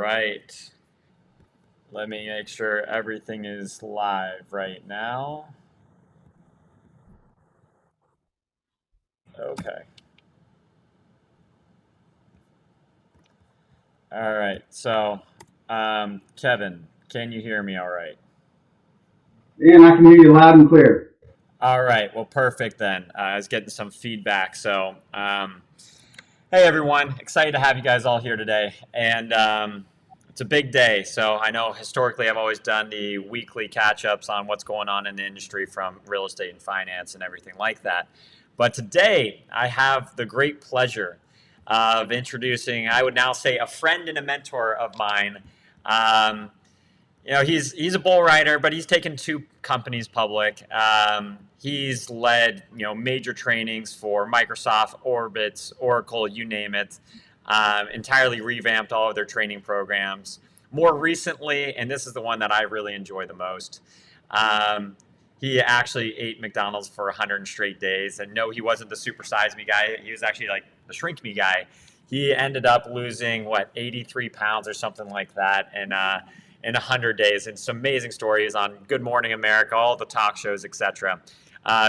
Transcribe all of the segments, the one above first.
right. Let me make sure everything is live right now. Okay. All right. So, Kevin, can you hear me all right? And I can hear you loud and clear. All right. Well, perfect then. I was getting some feedback. So, hey everyone, excited to have you guys all here today. And it's a big day. So, I know historically I've always done the weekly catch ups on what's going on in the industry from real estate and finance and everything like that. But today I have the great pleasure of introducing, I would now say, a friend and a mentor of mine. Um, he's a bull rider, but he's taken two companies public. He's led major trainings for Microsoft, Orbitz, Oracle, you name it. Entirely revamped all of their training programs. More recently, and this is the one that I really enjoy the most. Um, he actually ate McDonald's for 100 straight days, and no, he wasn't the super size me guy. He was actually like the shrink me guy. He ended up losing 83 pounds or something like that, and in 100 days. And some amazing stories on Good Morning America, all the talk shows, etc.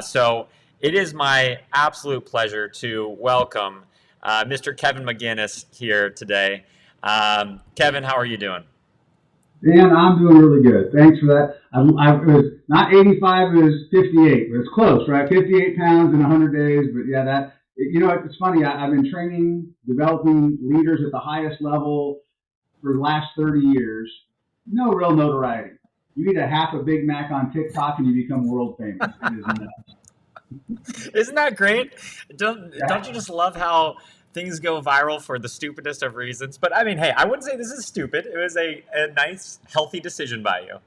So it is my absolute pleasure to welcome Mr. Kevin Maginnis here today. Kevin, how are you doing? Dan, I'm doing really good. Thanks for that. It was not 85, it was 58. But it's close, right? 58 pounds in 100 days. But yeah, it's funny. I've been training, developing leaders at the highest level for the last 30 years. No real notoriety. You eat a half a Big Mac on TikTok and you become world famous. It is nuts. Isn't that great? Don't Yeah. you just love how things go viral for the stupidest of reasons? But I mean, hey, I wouldn't say this is stupid. It was a nice, healthy decision by you.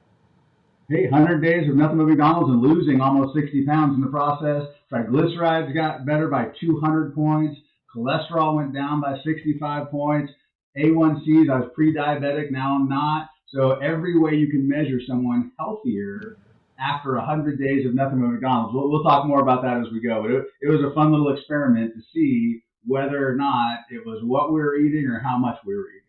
Hey, 100 days of nothing but McDonald's and losing almost 60 pounds in the process. Triglycerides got better by 200 points. Cholesterol went down by 65 points. A1Cs, I was pre-diabetic, now I'm not. So every way you can measure someone healthier after 100 days of nothing but McDonald's. We'll talk more about that as we go. But it was a fun little experiment to see whether or not it was what we were eating or how much we were eating.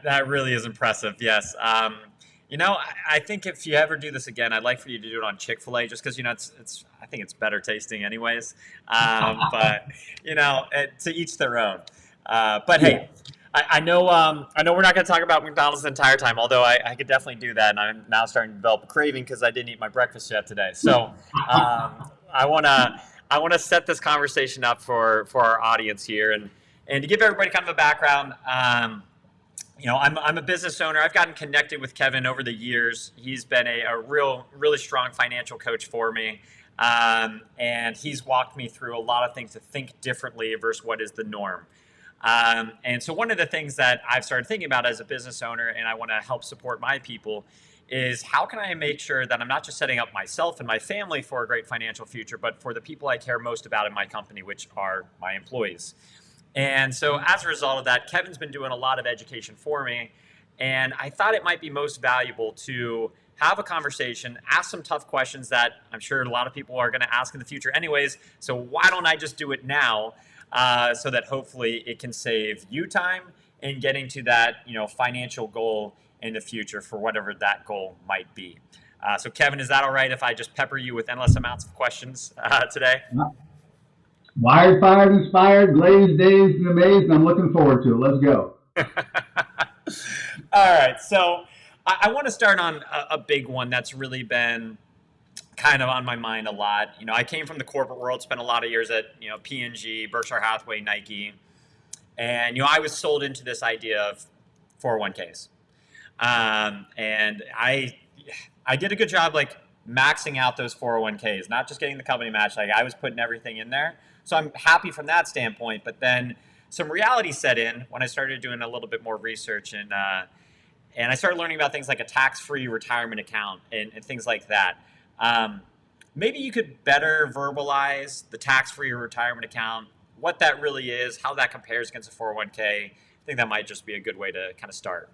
That really is impressive. Yes. I think if you ever do this again, I'd like for you to do it on Chick-fil-A, just because it's I think it's better tasting, anyways. But to each their own. But Yeah. hey, I know we're not going to talk about McDonald's the entire time, although I could definitely do that, and I'm now starting to develop a craving because I didn't eat my breakfast yet today. So I want to set this conversation up for our audience here, and to give everybody kind of a background. I'm a business owner. I've gotten connected with Kevin over the years. He's been a really strong financial coach for me. And he's walked me through a lot of things to think differently versus what is the norm. And so one of the things that I've started thinking about as a business owner, and I want to help support my people, is how can I make sure that I'm not just setting up myself and my family for a great financial future, but for the people I care most about in my company, which are my employees. And so as a result of that, Kevin's been doing a lot of education for me. And I thought it might be most valuable to have a conversation, ask some tough questions that I'm sure a lot of people are going to ask in the future anyways. So why don't I just do it now, so that hopefully it can save you time in getting to that financial goal in the future for whatever that goal might be. So Kevin, is that all right if I just pepper you with endless amounts of questions today? Wired, fired, inspired, glazed, dazed, and amazed, and I'm looking forward to it. Let's go. All right, so I want to start on a big one that's really been kind of on my mind a lot. I came from the corporate world, spent a lot of years at P&G, Berkshire Hathaway, Nike, and I was sold into this idea of 401ks, and I did a good job like maxing out those 401ks, not just getting the company match. Like I was putting everything in there, so I'm happy from that standpoint. But then some reality set in when I started doing a little bit more research, and I started learning about things like a tax-free retirement account and things like that. Um, Maybe you could better verbalize the tax-free retirement account, what that really is, how that compares against a 401k. I think that might just be a good way to kind of start.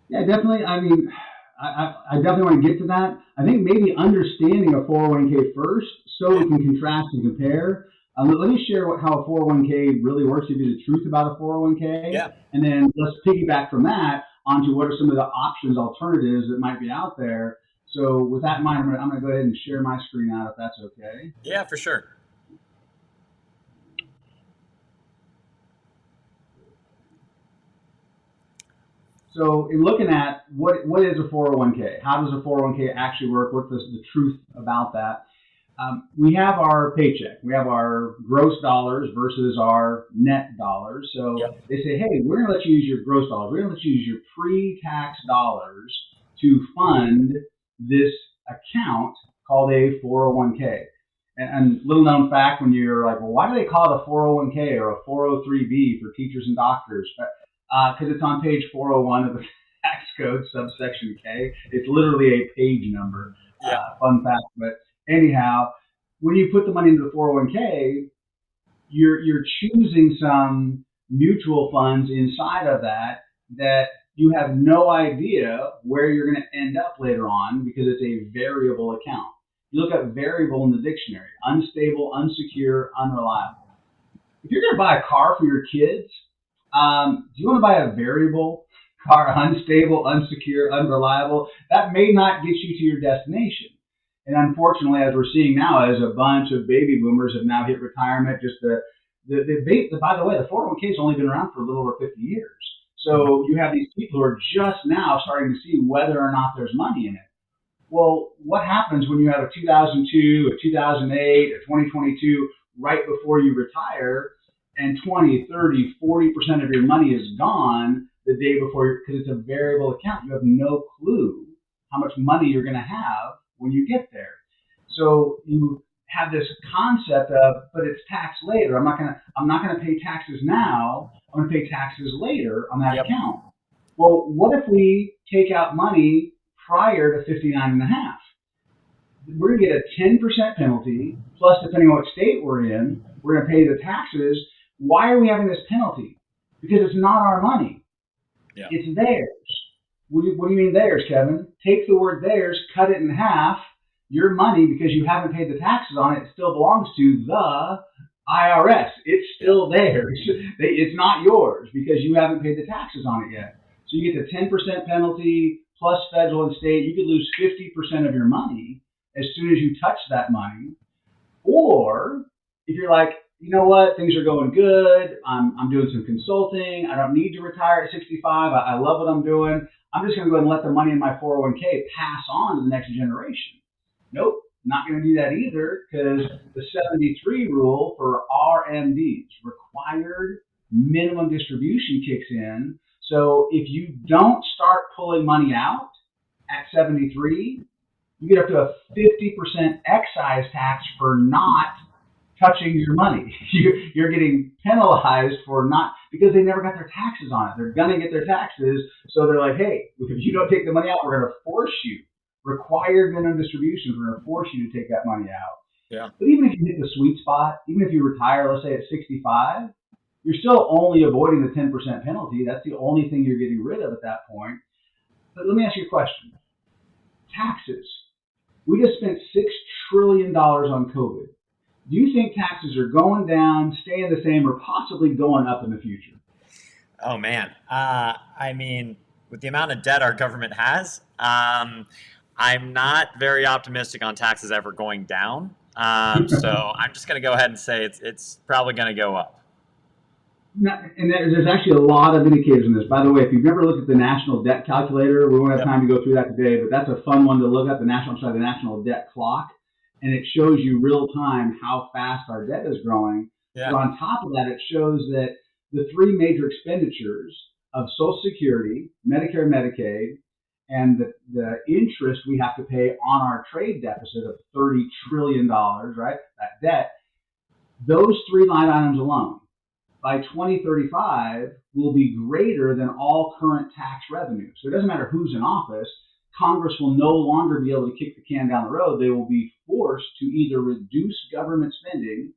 Yeah, definitely. I mean, I definitely want to get to that. I think maybe understanding a 401k first so we can contrast and compare. Let me share how a 401k really works, give you the truth about a 401k, Yeah. and then let's piggyback from that onto what are some of the options, alternatives that might be out there. So with that in mind, I'm going to go ahead and share my screen out if that's okay. Yeah, for sure. So in looking at what is a 401k, how does a 401k actually work? What's the truth about that? We have our paycheck. We have our gross dollars versus our net dollars. So Yep. they say, hey, we're going to let you use your gross dollars. We're going to let you use your pre-tax dollars to fund this account called a 401k. And little known fact, when you're like, well, why do they call it a 401k or a 403b for teachers and doctors? Because it's on page 401 of the tax code, subsection K. It's literally a page number. Yeah. Fun fact, but anyhow, when you put the money into the 401k, you're choosing some mutual funds inside of that you have no idea where you're going to end up later on because it's a variable account. You look at variable in the dictionary: unstable, unsecure, unreliable. If you're going to buy a car for your kids, do you want to buy a variable car, unstable, unsecure, unreliable? That may not get you to your destination. And unfortunately, as we're seeing now, as a bunch of baby boomers have now hit retirement, just by the way, the 401k has only been around for a little over 50 years. So you have these people who are just now starting to see whether or not there's money in it. Well, what happens when you have a 2002, a 2008, a 2022 right before you retire, and 20, 30, 40% of your money is gone the day before, because it's a variable account. You have no clue how much money you're going to have when you get there. So you have this concept of, but it's taxed later. I'm not gonna pay taxes now. I'm gonna pay taxes later on that Yep. account. Well, what if we take out money prior to 59 and a half? We're gonna get a 10% penalty, plus depending on what state we're in, we're gonna pay the taxes. Why are we having this penalty? Because it's not our money. Yeah. It's theirs. What do you mean theirs, Kevin? Take the word theirs, cut it in half. Your money, because you haven't paid the taxes on it, still belongs to the IRS. It's still theirs. It's not yours because you haven't paid the taxes on it yet. So you get the 10% penalty plus federal and state. You could lose 50% of your money as soon as you touch that money. Or if you're like, you know what, things are going good. I'm doing some consulting. I don't need to retire at 65. I love what I'm doing. I'm just going to go ahead and let the money in my 401k pass on to the next generation. Nope, not going to do that either, because the 73 rule for RMDs, required minimum distribution, kicks in. So if you don't start pulling money out at 73, you get up to a 50% excise tax for not touching your money. You're getting penalized for not, because they never got their taxes on it. They're going to get their taxes. So they're like, hey, if you don't take the money out, we're going to force you. Required minimum distributions, we're going to force you to take that money out. Yeah. But even if you hit the sweet spot, even if you retire, let's say at 65, you're still only avoiding the 10% penalty. That's the only thing you're getting rid of at that point. But let me ask you a question. Taxes. We just spent $6 trillion on COVID. Do you think taxes are going down, staying the same, or possibly going up in the future? Oh man. I mean, with the amount of debt our government has, I'm not very optimistic on taxes ever going down. So I'm just going to go ahead and say it's probably going to go up. And there's actually a lot of indicators in this. By the way, if you've never looked at the national debt calculator, we won't have time to go through that today, but that's a fun one to look at, the national debt clock. And it shows you real time how fast our debt is growing. Yeah. But on top of that, it shows that the three major expenditures of Social Security, Medicare, Medicaid, and the interest we have to pay on our trade deficit of $30 trillion, right? That debt, those three line items alone, by 2035, will be greater than all current tax revenue. So it doesn't matter who's in office. Congress will no longer be able to kick the can down the road. They will be forced to either reduce government spending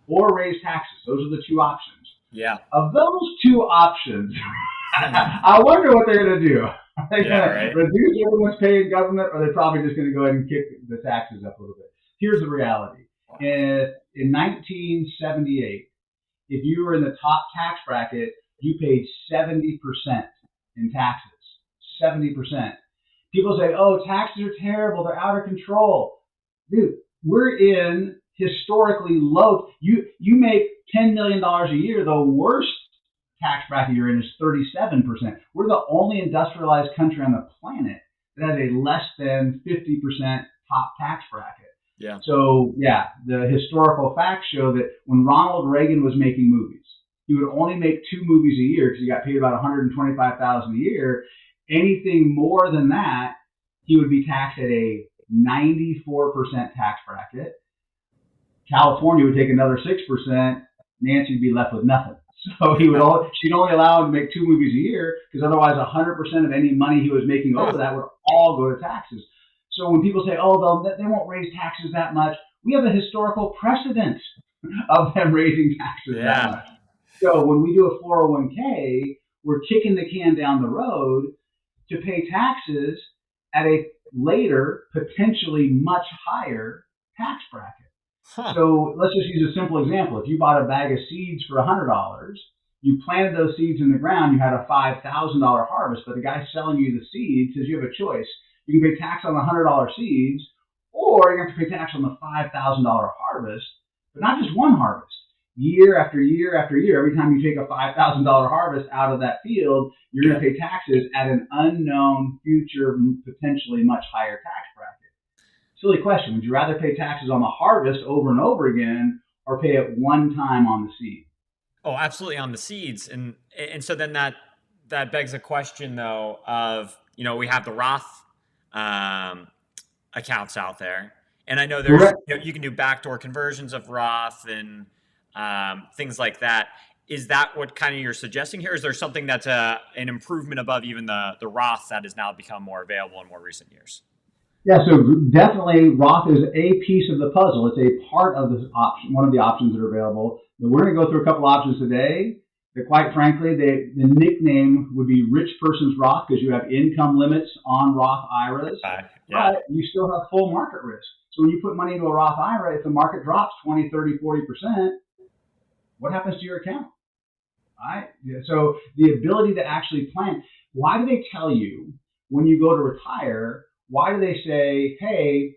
or raise taxes. Those are the two options. Yeah. Of those two options, I wonder what they're going to do. Are they going to reduce everyone's pay in government, or are they probably just going to go ahead and kick the taxes up a little bit? Here's the reality. In in 1978, if you were in the top tax bracket, you paid 70% in taxes. 70%. People say, oh, taxes are terrible. They're out of control. Dude, we're in historically low. You make $10 million a year. The worst tax bracket you're in is 37%. We're the only industrialized country on the planet that has a less than 50% top tax bracket. Yeah. So, yeah, the historical facts show that when Ronald Reagan was making movies, he would only make 2 movies a year because he got paid about $125,000 a year. Anything more than that, he would be taxed at a 94% tax bracket. California would take another 6%. Nancy would be left with nothing. So she'd only allow him to make 2 movies a year because otherwise 100% of any money he was making over that would all go to taxes. So when people say, oh, they won't raise taxes that much, we have a historical precedent of them raising taxes that much. So when we do a 401k, we're kicking the can down the road to pay taxes at a later, potentially much higher tax bracket. So let's just use a simple example. If you bought a bag of seeds for $100, you planted those seeds in the ground, you had a $5,000 harvest, but the guy selling you the seeds says you have a choice. You can pay tax on the $100 seeds, or you're going to have to pay tax on the $5,000 harvest, but not just one harvest. Year after year after year, every time you take a $5,000 harvest out of that field, you're going to pay taxes at an unknown future, potentially much higher tax bracket. Silly question. Would you rather pay taxes on the harvest over and over again or pay it one time on the seed? Oh, absolutely, on the seeds. And so then that begs a question, though, of, we have the Roth accounts out there. And I know there's you can do backdoor conversions of Roth and things like that. Is that what kind of you're suggesting here? Is there something that's an improvement above even the Roth that has now become more available in more recent years? Yeah, so definitely Roth is a piece of the puzzle. It's a part of this option, one of the options that are available. But we're going to go through a couple options today that, quite frankly, the nickname would be rich person's Roth because you have income limits on Roth IRAs, but you still have full market risk. So when you put money into a Roth IRA, if the market drops 20, 30, 40%, what happens to your account? Right? So the ability to actually plan. Why do they tell you when you go to retire? Why do they say, hey,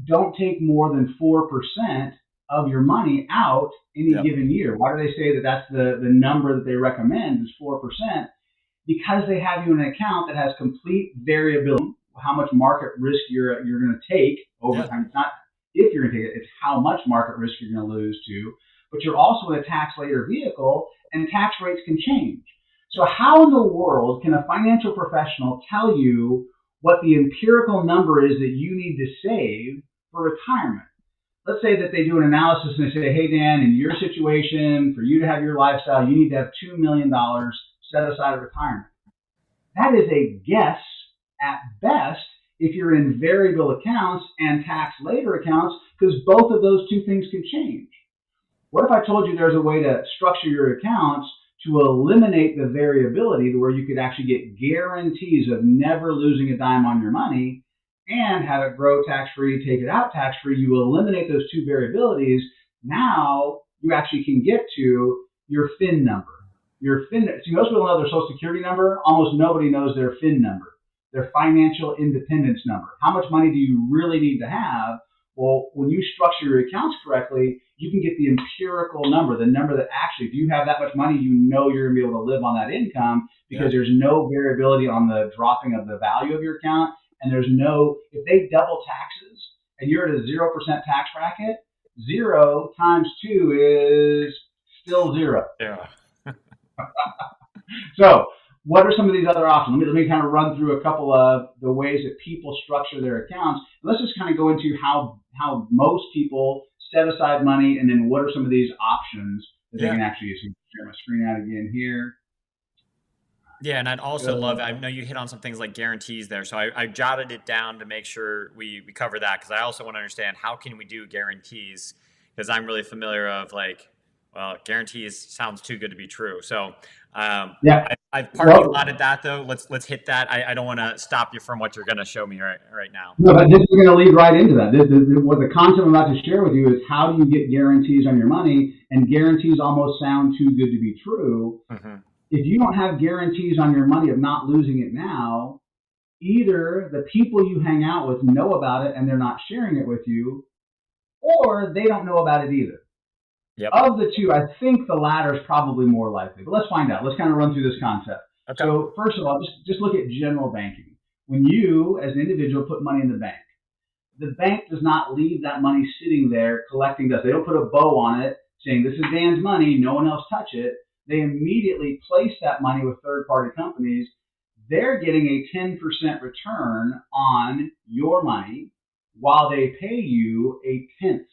don't take more than 4% of your money out any given year? Why do they say that that's the number that they recommend is 4%? Because they have you in an account that has complete variability, how much market risk you're going to take over time. It's not if you're going to take it, it's how much market risk you're going to lose to. But you're also in a tax later vehicle, and tax rates can change. So how in the world can a financial professional tell you what the empirical number is that you need to save for retirement? Let's say that they do an analysis and they say, hey, Dan, in your situation, for you to have your lifestyle, you need to have $2 million set aside at retirement. That is a guess at best if you're in variable accounts and tax later accounts, because both of those two things can change. What if I told you there's a way to structure your accounts to eliminate the variability where you could actually get guarantees of never losing a dime on your money and have it grow tax-free, take it out tax-free? You eliminate those two variabilities. Now you actually can get to your FIN number. See, most people know their Social Security number. Almost nobody knows their FIN number, their financial independence number. How much money do you really need to have? Well, when you structure your accounts correctly, you can get the empirical number, the number that actually, if you have that much money, you know you're going to be able to live on that income because there's no variability on the dropping of the value of your account. And there's no, if they double taxes and you're at a 0% tax bracket, 0 times 2 is still 0. Yeah. So what are some of these other options? Let me kind of run through a couple of the ways that people structure their accounts. Let's just kind of go into how most people set aside money, and then what are some of these options that they can actually use. Share my screen out again here. Yeah, and I'd also love, I know you hit on some things like guarantees there, so I jotted it down to make sure we cover that, because I also want to understand how can we do guarantees, because I'm really familiar of like Well, guarantees sounds too good to be true. So Yeah. I've parking Well, lotted that though. Let's hit that. I don't want to stop you from what you're going to show me right now. no, but this is going to lead right into that. What the concept I'm about to share with you is how do you get guarantees on your money? And guarantees almost sound too good to be true. Hmm. If you don't have guarantees on your money of not losing it now, either the people you hang out with know about it and they're not sharing it with you, or they don't know about it either. Yep. Of the two, I think the latter is probably more likely. But let's find out. Let's kind of run through this concept. Okay. So first of all, just look at general banking. When you, as an individual, put money in the bank does not leave that money sitting there collecting dust. They don't put a bow on it saying this is Dan's money, no one else touch it. They immediately place that money with third-party companies. They're getting a 10% return on your money while they pay you a tenth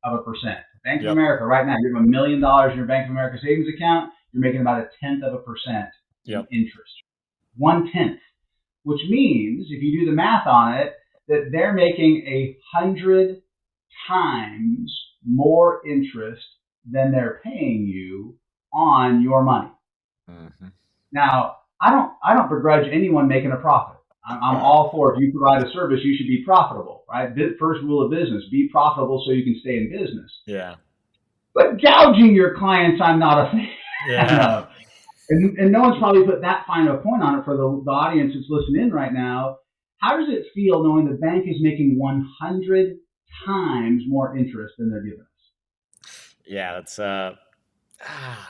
of a percent. Bank of Yep. America, right now, you have $1 million in your Bank of America savings account, you're making about a tenth of a percent in Yep. interest. 1/10, which means, if you do the math on it, that they're making 100 times more interest than they're paying you on your money. Hmm. Now, I don't begrudge anyone making a profit. I'm all for, if you provide a service, you should be profitable, right? First rule of business: be profitable so you can stay in business. Yeah. But gouging your clients, I'm not a fan Yeah. of. And no one's probably put that fine of a point on it for the audience that's listening in right now. How does it feel knowing the bank is making 100 times more interest than they're giving us? Yeah. That's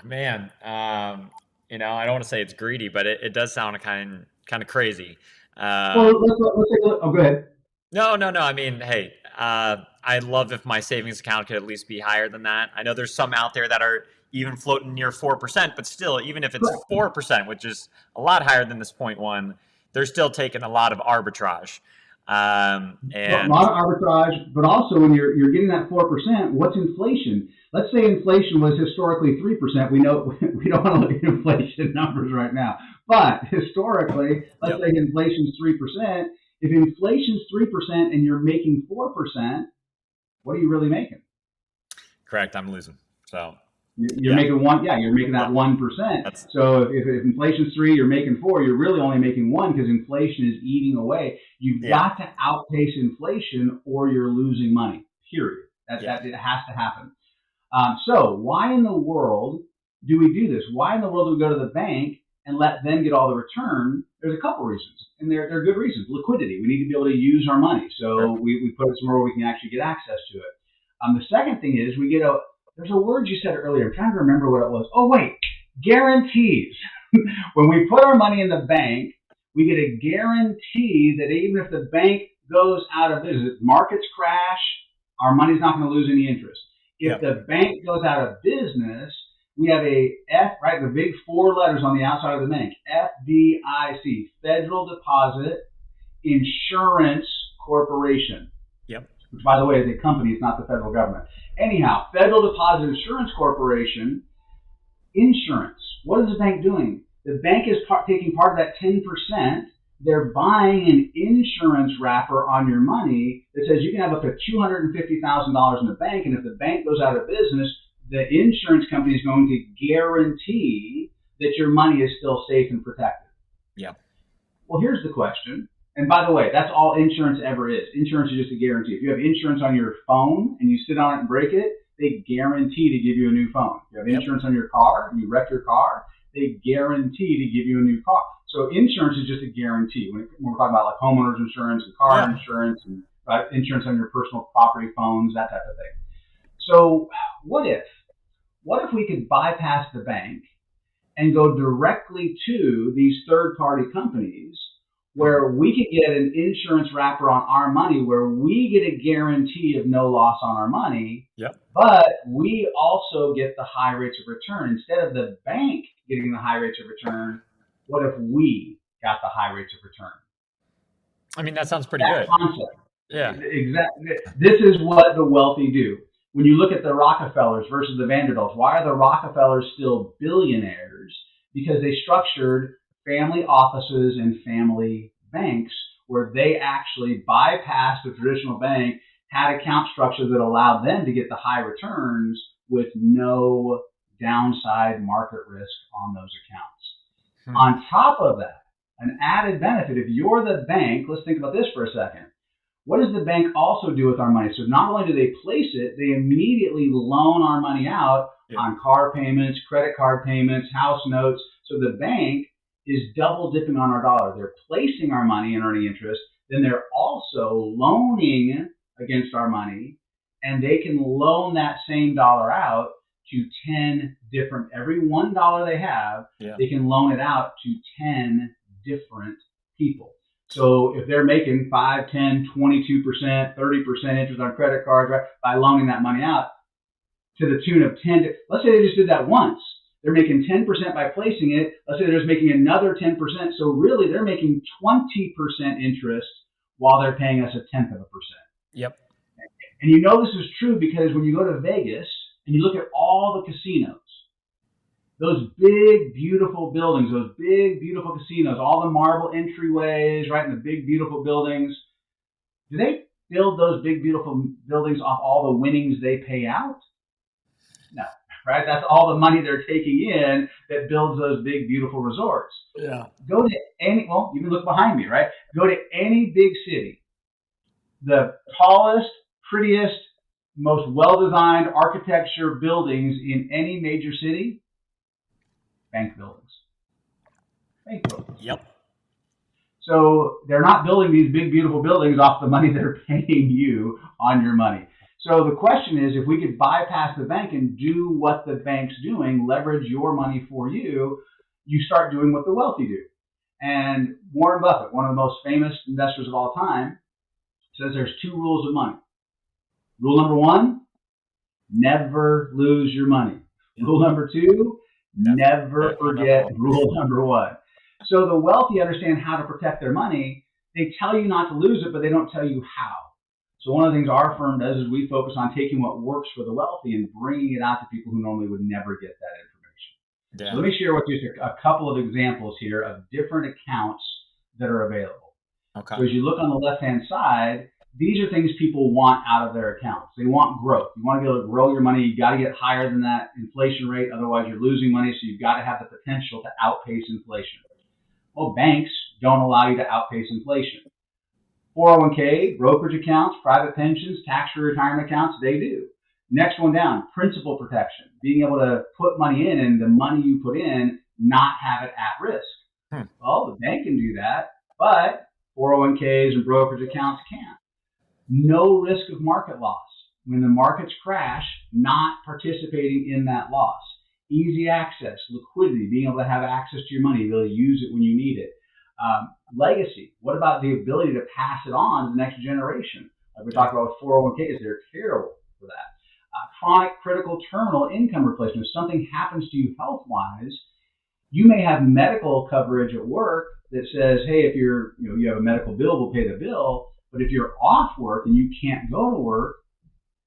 man. I don't want to say it's greedy, but it does sound kind of crazy. Well, Um, let's take a look. Oh, go ahead. No, no, no. I mean, hey, I'd love if my savings account could at least be higher than that. I know there's some out there that are even floating near 4%, but still, even if it's Correct. 4%, which is a lot higher than this point one, they're still taking a lot of arbitrage. A And lot of arbitrage, but also when you're getting that 4%, what's inflation? Let's say inflation was historically 3%. We know we don't want to look at inflation numbers right now, but historically, let's yep, say inflation's 3%. If inflation's 3% and you're making 4%, what are you really making? correct. I'm losing. So You're yeah, making one, yeah, you're making that well, 1%. that's So if inflation's 3, you're making 4, you're really only making 1 because inflation is eating away. You've yeah, got to outpace inflation or you're losing money, period. yeah, That it has to happen. So why in the world do we do this? Why in the world do we go to the bank and let them get all the return? There's a couple reasons, and they're good reasons. Liquidity. We need to be able to use our money, sure. so we put it somewhere where we can actually get access to it. The second thing is there's a word you said earlier. I'm trying to remember what it was. Oh wait, guarantees. When we put our money in the bank, we get a guarantee that even if the bank goes out of business, markets crash, our money's not going to lose any interest. If Yep, the bank goes out of business, we have a F, right? The big four letters on the outside of the bank: FDIC, Federal Deposit Insurance Corporation, yep, which, by the way, is a company. It's not the federal government. Anyhow, Federal Deposit Insurance Corporation, insurance. What is the bank doing? The bank is taking part of that 10%. They're buying an insurance wrapper on your money that says you can have up to $250,000 in the bank, and if the bank goes out of business, the insurance company is going to guarantee that your money is still safe and protected. yep, Well, here's the question. And by the way, that's all insurance ever is. Insurance is just a guarantee. If you have insurance on your phone and you sit on it and break it, they guarantee to give you a new phone. If you have yep, insurance on your car and you wreck your car, they guarantee to give you a new car. So insurance is just a guarantee. When we're talking about like homeowners insurance and car yeah. insurance and insurance on your personal property, phones, that type of thing. So what if we could bypass the bank and go directly to these third party companies Hmm. where we could get an insurance wrapper on our money, where we get a guarantee of no loss on our money, Yep. but we also get the high rates of return. Instead of the bank getting the high rates of return, what if we got the high rates of return? I mean, that sounds pretty That good. concept. Yeah. Exactly. This is what the wealthy do. When you look at the Rockefellers versus the Vanderbilts, why are the Rockefellers still billionaires? Because they structured family offices and family banks where they actually bypassed the traditional bank, had account structure that allowed them to get the high returns with no downside market risk on those accounts. Hmm. On top of that, an added benefit, if you're the bank, let's think about this for a second. What does the bank also do with our money? So not only do they place it, they immediately loan our money out on car payments, credit card payments, house notes. So the bank is double dipping on our dollar. They're placing our money and earning interest. Then they're also loaning against our money, and they can loan that same dollar out to 10 different, every $1 they have, they can loan it out to 10 different people. So if they're making 5, 10, 22%, 30% interest on credit cards, right, by loaning that money out to the tune of 10, let's say they just did that once. They're making 10% by placing it. Let's say they're just making another 10%. So really they're making 20% interest while they're paying us 1/10 of a percent. Yep. And you know this is true because when you go to Vegas and you look at all the casinos, those big, beautiful buildings, those big, beautiful casinos, all the marble entryways, right, and the big, beautiful buildings, do they build those big, beautiful buildings off all the winnings they pay out? No, right? That's all the money they're taking in that builds those big, beautiful resorts. Yeah. Go to any, well, you can look behind me, right? Go to any big city. The tallest, prettiest, most well-designed architecture buildings in any major city, bank buildings. Bank buildings. Yep. So they're not building these big, beautiful buildings off the money they're paying you on your money. So the question is, if we could bypass the bank and do what the bank's doing, leverage your money for you, you start doing what the wealthy do. And Warren Buffett, one of the most famous investors of all time, says there's 2 rules of money. Rule number 1, never lose your money. Rule number 2, never forget rule number 1. So the wealthy understand how to protect their money. They tell you not to lose it, but they don't tell you how. So one of the things our firm does is we focus on taking what works for the wealthy and bringing it out to people who normally would never get that information. Yeah. So let me share with you a couple of examples here of different accounts that are available. Okay. So as you look on the left-hand side, these are things people want out of their accounts. They want growth. You want to be able to grow your money. You got to get higher than that inflation rate. Otherwise, you're losing money. So you've got to have the potential to outpace inflation. Well, banks don't allow you to outpace inflation. 401k, brokerage accounts, private pensions, tax-free retirement accounts, they do. Next one down, principal protection. Being able to put money in and the money you put in, not have it at risk. Well, the bank can do that, but 401ks and brokerage accounts can't. No risk of market loss. When the markets crash, not participating in that loss. Easy access, liquidity, being able to have access to your money, be able to use it when you need it. Legacy. What about the ability to pass it on to the next generation? Like we talked about with 401ks, they're terrible for that. Chronic critical terminal income replacement. If something happens to you health-wise, you may have medical coverage at work that says, hey, if you have a medical bill, we'll pay the bill. But if you're off work and you can't go to work,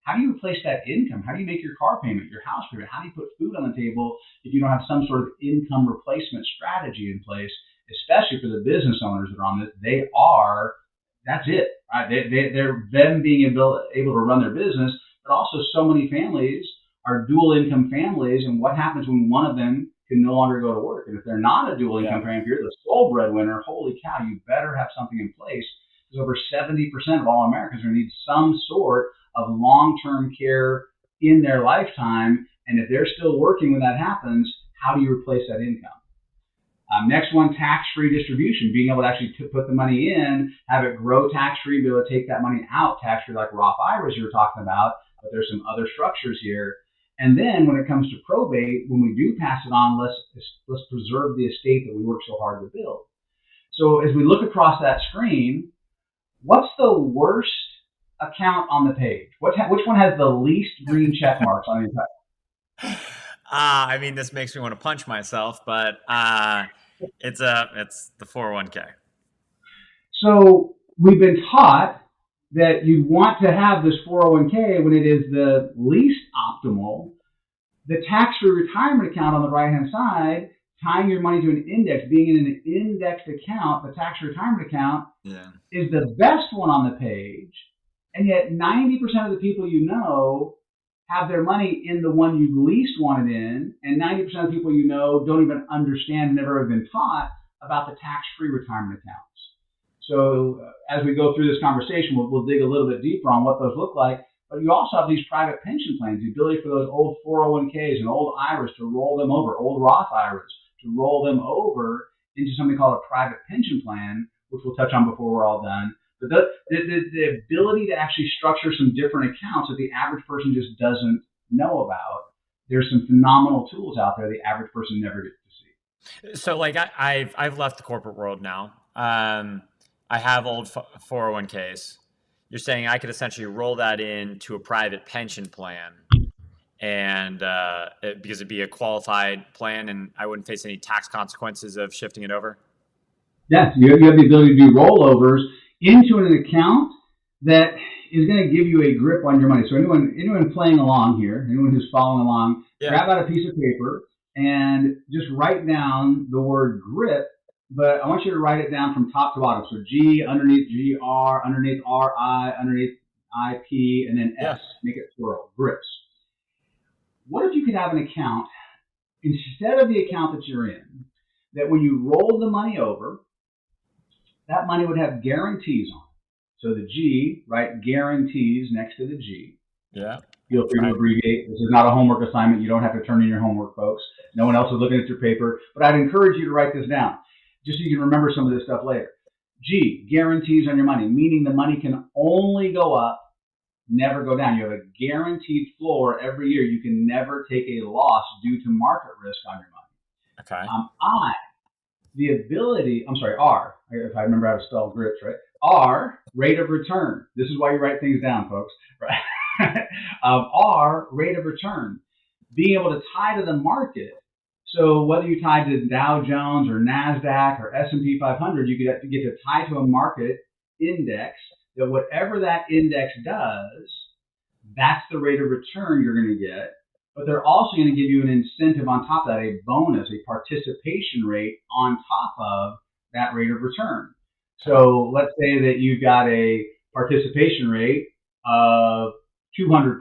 how do you replace that income? How do you make your car payment, your house payment? How do you put food on the table if you don't have some sort of income replacement strategy in place, especially for the business owners that are on this? That's it, right? They're them being able to run their business, but also so many families are dual income families, and what happens when one of them can no longer go to work? And if they're not a dual income family, if you're the sole breadwinner, holy cow, you better have something in place, because over 70% of all Americans are going to need some sort of long-term care in their lifetime. And if they're still working when that happens, how do you replace that income? Next one, tax-free distribution, being able to actually put the money in, have it grow tax-free, be able to take that money out tax-free, like Roth IRAs you were talking about, but there's some other structures here. And then when it comes to probate, when we do pass it on, let's preserve the estate that we worked so hard to build. So as we look across that screen, what's the worst account on the page? Which one has the least green check marks on your title? I mean, this makes me want to punch myself, but it's the 401k. So we've been taught that you want to have this 401k when it is the least optimal. The tax-free retirement account on the right-hand side, tying your money to an index, being in an indexed account, the tax-free retirement account, is the best one on the page. And yet 90% of the people you know have their money in the one you least want it in, and 90% of people you know don't even understand, never have been taught about the tax-free retirement accounts. So as we go through this conversation, we'll dig a little bit deeper on what those look like. But you also have these private pension plans, the ability for those old 401ks and old IRAs to roll them over, old Roth IRAs to roll them over into something called a private pension plan, which we'll touch on before we're all done. But the ability to actually structure some different accounts that the average person just doesn't know about, there's some phenomenal tools out there the average person never gets to see. So like I've left the corporate world now. I have old 401ks. You're saying I could essentially roll that into a private pension plan, and because it'd be a qualified plan, and I wouldn't face any tax consequences of shifting it over. Yes, you have the ability to do rollovers into an account that is going to give you a grip on your money. So anyone playing along here, anyone who's following along, grab out a piece of paper and just write down the word grip. But I want you to write it down from top to bottom. So G, underneath GR, underneath RI, underneath IP, and then S. Make it plural, grips. What if you could have an account, instead of the account that you're in, that when you roll the money over, that money would have guarantees on it. So the G, write guarantees next to the G. Yeah. Feel free to abbreviate. This is not a homework assignment. You don't have to turn in your homework, folks. No one else is looking at your paper. But I'd encourage you to write this down, just so you can remember some of this stuff later. G, guarantees on your money, meaning the money can only go up, never go down. You have a guaranteed floor every year. You can never take a loss due to market risk on your money. Okay. I, the ability, R, if I remember how to spell grips, right? R, rate of return. This is why you write things down, folks. Right? R, rate of return. Being able to tie to the market. So whether you tie to Dow Jones or NASDAQ or S&P 500, you get to tie to a market index that whatever that index does, that's the rate of return you're going to get. But they're also going to give you an incentive on top of that, a bonus, a participation rate on top of that rate of return. So let's say that you've got a participation rate of 200%.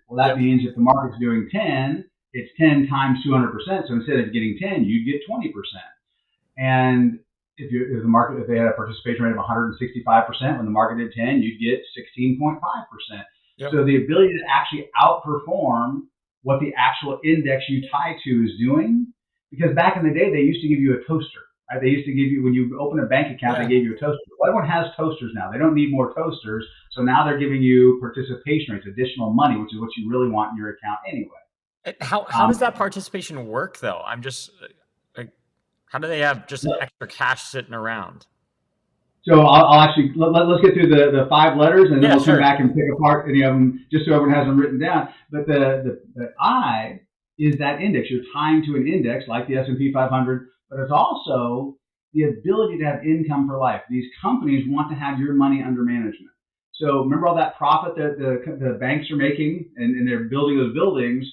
Well, that means if the market's doing 10, it's 10 times 200%. So instead of getting 10, you'd get 20%. And if they had a participation rate of 165%, when the market did 10, you'd get 16.5%. Yep. So the ability to actually outperform what the actual index you tie to is doing, because back in the day, they used to give you a toaster. Right? They used to give you, when you open a bank account, they gave you a toaster. Well, everyone has toasters now. They don't need more toasters. So now they're giving you participation rates, additional money, which is what you really want in your account anyway. How does that participation work, though? I'm just like, how do they have just extra cash sitting around? So I'll actually, let's get through the 5 letters, and then we'll come back and pick apart any of them, just so everyone has them written down. But the I is that index. You're tying to an index like the S&P 500, but it's also the ability to have income for life. These companies want to have your money under management. So remember all that profit that the banks are making, and they're building those buildings.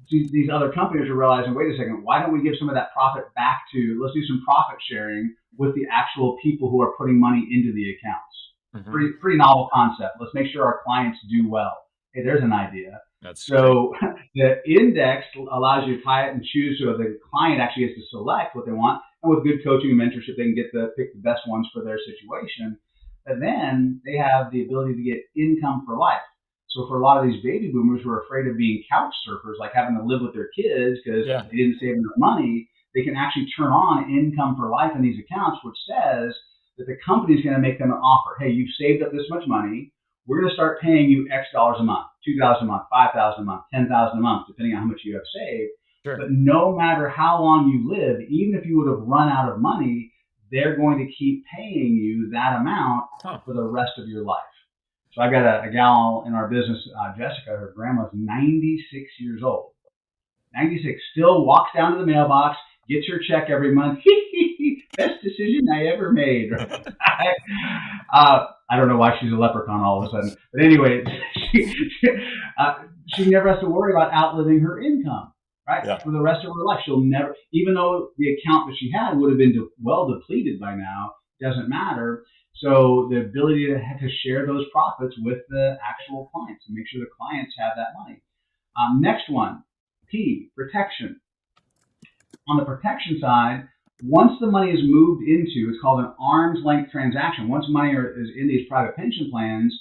These other companies are realizing, wait a second, why don't we give some of that profit back to, let's do some profit sharing with the actual people who are putting money into the accounts. Mm-hmm. Pretty novel concept. Let's make sure our clients do well. Hey, there's an idea. That's so the index allows you to tie it and choose, so the client actually has to select what they want. And with good coaching and mentorship, they can pick the best ones for their situation. And then they have the ability to get income for life. So for a lot of these baby boomers who are afraid of being couch surfers, like having to live with their kids because they didn't save enough money, they can actually turn on income for life in these accounts, which says that the company is going to make them an offer. Hey, you've saved up this much money. We're going to start paying you X dollars a month, $2,000 a month, $5,000 a month, $10,000 a month, depending on how much you have saved. Sure. But no matter how long you live, even if you would have run out of money, they're going to keep paying you that amount for the rest of your life. So I got a gal in our business, Jessica. Her grandma's 96 years old. 96, still walks down to the mailbox, gets her check every month. Best decision I ever made. I don't know why she's a leprechaun all of a sudden. But anyway, she never has to worry about outliving her income, right? Yeah. For the rest of her life. She'll never, even though the account that she had would have been well depleted by now, doesn't matter. So the ability to share those profits with the actual clients and make sure the clients have that money. Next one, P, protection. On the protection side, once the money is moved into, it's called an arm's length transaction. Once money is in these private pension plans,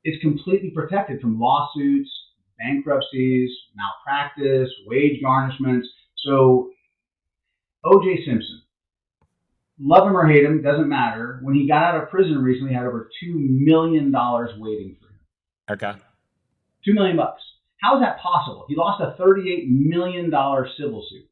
it's completely protected from lawsuits, bankruptcies, malpractice, wage garnishments. So O.J. Simpson, love him or hate him, doesn't matter. When he got out of prison recently, he had over $2 million waiting for him. Okay. $2 million. How is that possible? He lost a $38 million civil suit.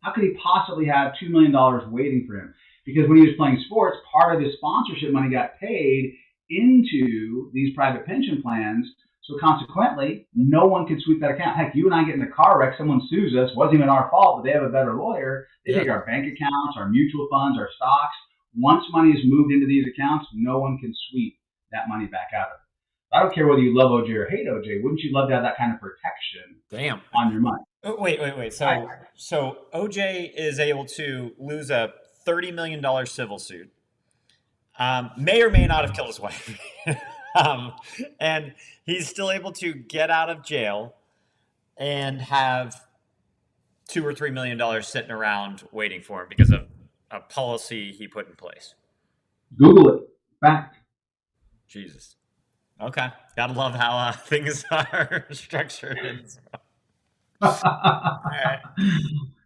How could he possibly have $2 million waiting for him? Because when he was playing sports, part of his sponsorship money got paid into these private pension plans. So consequently, no one could sweep that account. Heck, you and I get in a car wreck, someone sues us, wasn't even our fault, but they have a better lawyer. They take our bank accounts, our mutual funds, our stocks. Once money is moved into these accounts, no one can sweep that money back out of it. I don't care whether you love OJ or hate OJ. Wouldn't you love to have that kind of protection on your money? Wait. So OJ is able to lose a $30 million civil suit. May or may not have killed his wife. And he's still able to get out of jail and have $2 or $3 million sitting around waiting for him because of a policy he put in place. Google it. Fact. Jesus. Okay. Gotta love how things are structured. All right.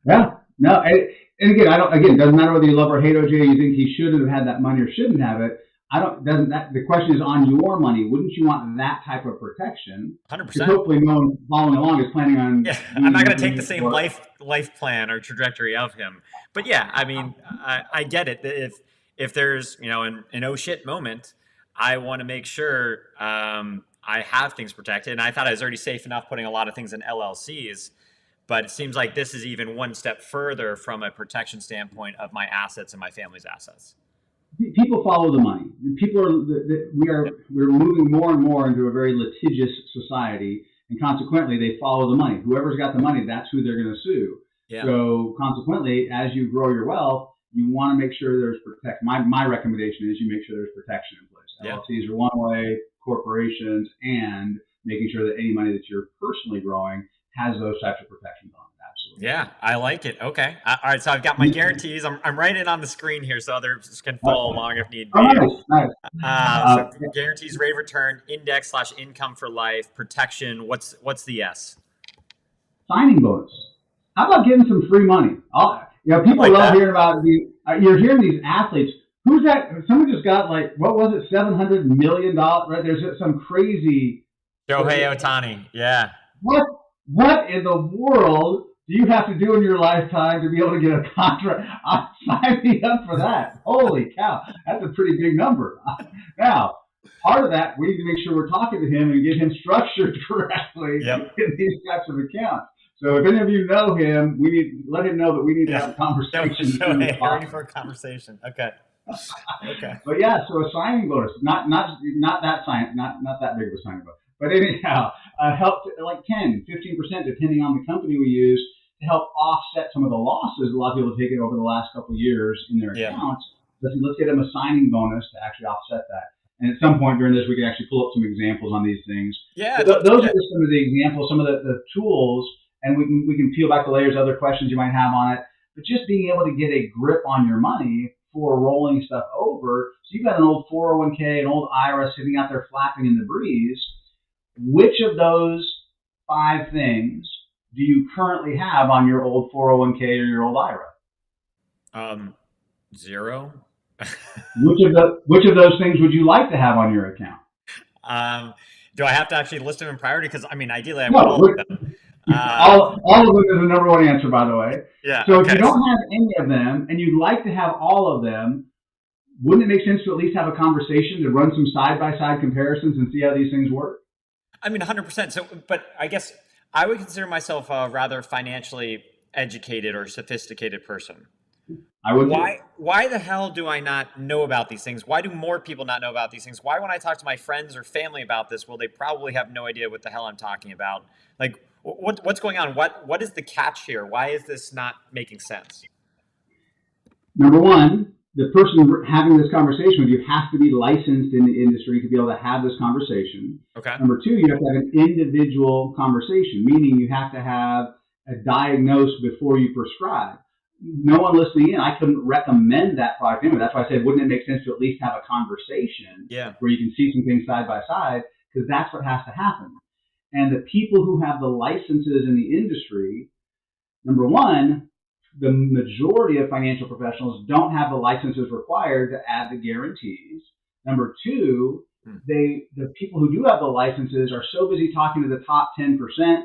Yeah. No. And again, it doesn't matter whether you love or hate OJ. You think he should have had that money or shouldn't have it. The question is on your money. Wouldn't you want that type of protection? 100%. Hopefully no one following along is planning on. Yeah, I'm not going to take the same life plan or trajectory of him. But yeah, I mean, I get it. If there's, an oh shit moment, I want to make sure I have things protected. And I thought I was already safe enough putting a lot of things in LLCs. But it seems like this is even one step further from a protection standpoint of my assets and my family's assets. People follow the money. We're moving more and more into a very litigious society, and consequently, they follow the money. Whoever's got the money, that's who they're going to sue. Yeah. So consequently, as you grow your wealth, you want to make sure there's protection. My recommendation is you make sure there's protection in place. Yeah. LLCs are one way, corporations, and making sure that any money that you're personally growing has those types of protections on it. Absolutely. Yeah, I like it. Okay. All right. So I've got my guarantees. I'm writing it on the screen here so others can follow along if need be. Oh, nice. So guarantees, rate of return, index / income for life, protection. What's the S? Signing bonus. How about getting some free money? People like love hearing about you're hearing these athletes. Who's that? Someone just got what was it? $700 million. Right? There's some crazy. Shohei Ohtani. Yeah. What in the world do you have to do in your lifetime to be able to get a contract? Sign me up for that. Holy cow. That's a pretty big number. Now, part of that, we need to make sure we're talking to him and get him structured correctly in these types of accounts. So if any of you know him, we need let him know that we need to have a conversation. Ready for a conversation. Okay. But yeah, so a signing bonus, not that big of a signing bonus. But anyhow, help 10, 15%, depending on the company we use, to help offset some of the losses a lot of people have taken over the last couple of years in their accounts. Let's get them a signing bonus to actually offset that. And at some point during this, we can actually pull up some examples on these things. Yeah, those are just some of the examples, some of the tools, and we can peel back the layers, other questions you might have on it. But just being able to get a grip on your money for rolling stuff over. So you've got an old 401k, an old IRA sitting out there flapping in the breeze. Which of those 5 things do you currently have on your old 401k or your old IRA? 0. Which of those things would you like to have on your account? Do I have to actually list them in priority? Because ideally I want all of them. All of them is the number one answer, by the way. Yeah. So if you don't have any of them and you'd like to have all of them, wouldn't it make sense to at least have a conversation to run some side-by-side comparisons and see how these things work? 100%. So, but I guess I would consider myself a rather financially educated or sophisticated person. I would. Why the hell do I not know about these things? Why do more people not know about these things? Why, when I talk to my friends or family about this, will they probably have no idea what the hell I'm talking about? What's going on? What is the catch here? Why is this not making sense? Number one, the person having this conversation with you has to be licensed in the industry to be able to have this conversation. Okay. Number two, you have to have an individual conversation, meaning you have to have a diagnose before you prescribe. No one listening in, I couldn't recommend that product anyway. That's why I said, wouldn't it make sense to at least have a conversation Yeah. where you can see some things side by side? Because that's what has to happen. And the people who have the licenses in the industry, number one, the majority of financial professionals don't have the licenses required to add the guarantees. Number two, the people who do have the licenses are so busy talking to the top 10%,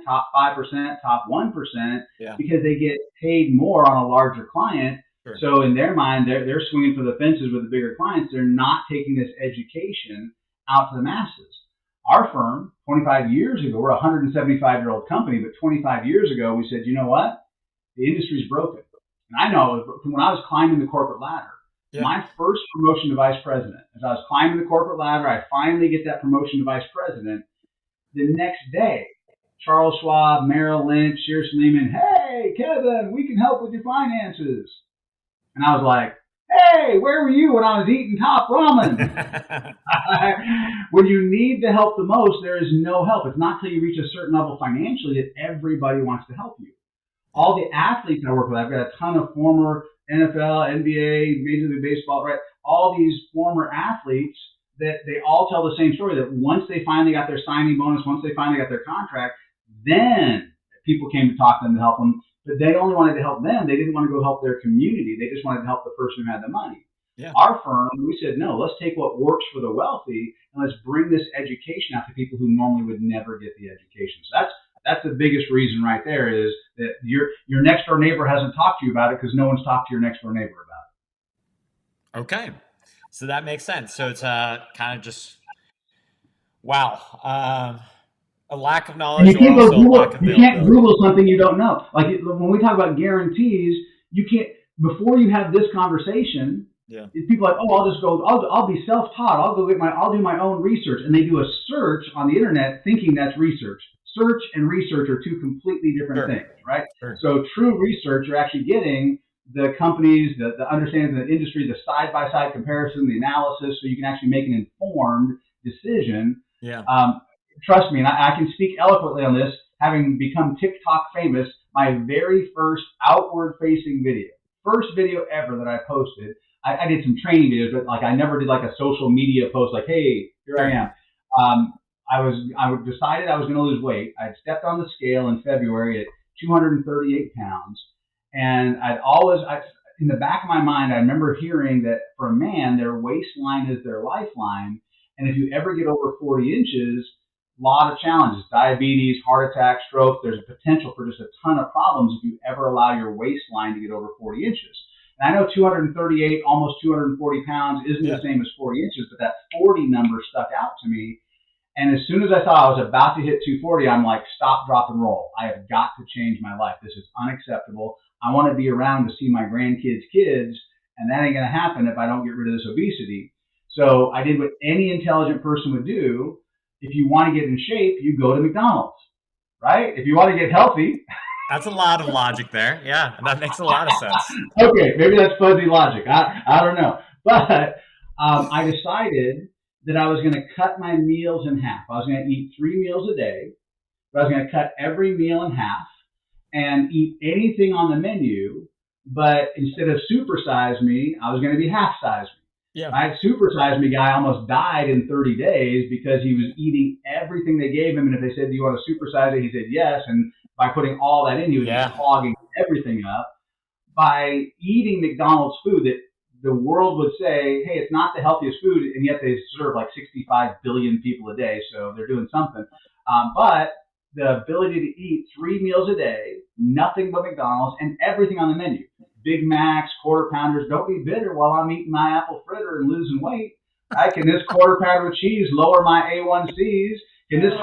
top 5%, top 1% Yeah. because they get paid more on a larger client. Sure. So in their mind, they're swinging for the fences with the bigger clients. They're not taking this education out to the masses. Our firm, 25 years ago, we're a 175-year-old company, but 25 years ago, we said, you know what? The industry's broken. And I know when I was climbing the corporate ladder, my first promotion to vice president, as I was climbing the corporate ladder, I finally get that promotion to vice president. The next day, Charles Schwab, Merrill Lynch, Shearson Lehman, hey, Kevin, we can help with your finances. And I was like, hey, where were you when I was eating top ramen? When you need the help the most, there is no help. It's not until you reach a certain level financially that everybody wants to help you. All the athletes I work with, I've got a ton of former NFL, NBA, Major League Baseball, right? All these former athletes that they all tell the same story, that once they finally got their signing bonus, once they finally got their contract, then people came to talk to them to help them. But they only wanted to help them. They didn't want to go help their community. They just wanted to help the person who had the money. Yeah. Our firm, we said, no, let's take what works for the wealthy and let's bring this education out to people who normally would never get the education. So that's the biggest reason right there, is that your next door neighbor hasn't talked to you about it because no one's talked to your next door neighbor about it. Okay. So that makes sense. So it's kind of just, wow. A lack of knowledge, you can't or go also a Google, lack of you availability. can't Google something you don't know. Like when we talk about guarantees, you can't, before you have this conversation, people are like, oh, I'll be self-taught. I'll do my own research. And they do a search on the internet thinking that's research. Search and research are two completely different things, right? Sure. So true research, you're actually getting the companies, the understanding of the industry, the side-by-side comparison, the analysis, so you can actually make an informed decision. Yeah. Trust me, and I can speak eloquently on this, having become TikTok famous. My very first outward-facing video, first video ever that I posted, I did some training videos, but like I never did like a social media post like, hey, here I am. I decided I was going to lose weight. I'd stepped on the scale in February at 238 pounds. And in the back of my mind, I remember hearing that for a man, their waistline is their lifeline. And if you ever get over 40 inches, a lot of challenges, diabetes, heart attack, stroke, there's a potential for just a ton of problems if you ever allow your waistline to get over 40 inches. And I know 238, almost 240 pounds isn't the same as 40 inches, but that 40 number stuck out to me. And as soon as I thought I was about to hit 240, I'm like, stop, drop, and roll. I have got to change my life. This is unacceptable. I want to be around to see my grandkids' kids, and that ain't going to happen if I don't get rid of this obesity. So I did what any intelligent person would do. If you want to get in shape, you go to McDonald's, right? If you want to get healthy. That's a lot of logic there. Yeah, that makes a lot of sense. Okay, maybe that's fuzzy logic. I don't know. But I decided that I was going to cut my meals in half. I was going to eat 3 meals a day, but I was going to cut every meal in half and eat anything on the menu. But instead of supersize me, I was going to be half size me. Yeah. My supersize me guy almost died in 30 days because he was eating everything they gave him. And if they said, do you want to supersize it? He said yes. And by putting all that in, he was just clogging everything up. By eating McDonald's food that the world would say, hey, it's not the healthiest food, and yet they serve like 65 billion people a day, so they're doing something. But the ability to eat 3 meals a day, nothing but McDonald's, and everything on the menu. Big Macs, quarter pounders, don't be bitter while I'm eating my apple fritter and losing weight. Right? Can this quarter pounder with cheese lower my A1Cs? Can this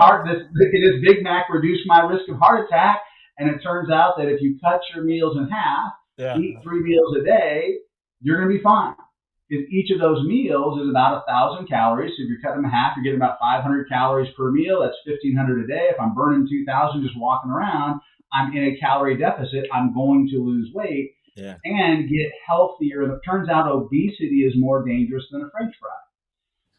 Big Mac reduce my risk of heart attack? And it turns out that if you cut your meals in half, eat 3 meals a day, you're going to be fine. Because each of those meals is about 1,000 calories. So if you cut them in half, you're getting about 500 calories per meal. That's 1,500 a day. If I'm burning 2,000 just walking around, I'm in a calorie deficit. I'm going to lose weight. Yeah. and get healthier. And it turns out obesity is more dangerous than a French fry.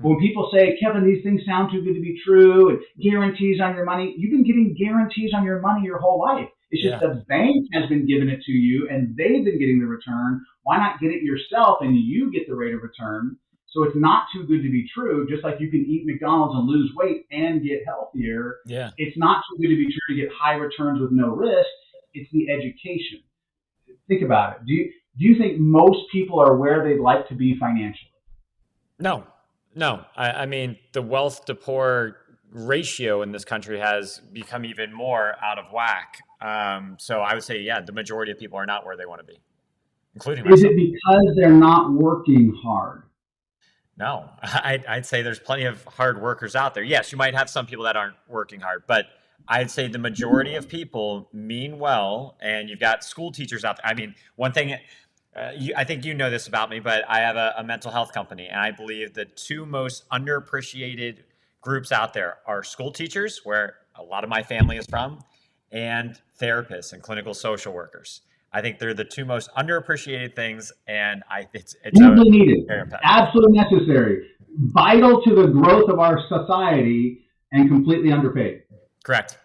Hmm. When people say, Kevin, these things sound too good to be true, and guarantees on your money, you've been getting guarantees on your money your whole life. It's just Yeah. the bank has been giving it to you and they've been getting the return. Why not get it yourself and you get the rate of return? So it's not too good to be true. Just like you can eat McDonald's and lose weight and get healthier, Yeah. it's not too good to be true to get high returns with no risk. It's the education. Think about it. Do you think most people are where they'd like to be financially? No, no. I mean, the wealth to poor ratio in this country has become even more out of whack. So I would say, yeah, the majority of people are not where they want to be, including Is myself. it because they're not working hard? No, I'd say there's plenty of hard workers out there. Yes, you might have some people that aren't working hard, but I'd say the majority of people mean well, and you've got school teachers out there. I mean, one thing, I think you know this about me, but I have a mental health company, and I believe the two most underappreciated groups out there are school teachers, where a lot of my family is from, and therapists and clinical social workers. I think they're the two most underappreciated things, and it's a Hugely needed, very pet peeve. absolutely necessary, vital to the growth of our society, and completely underpaid. Correct.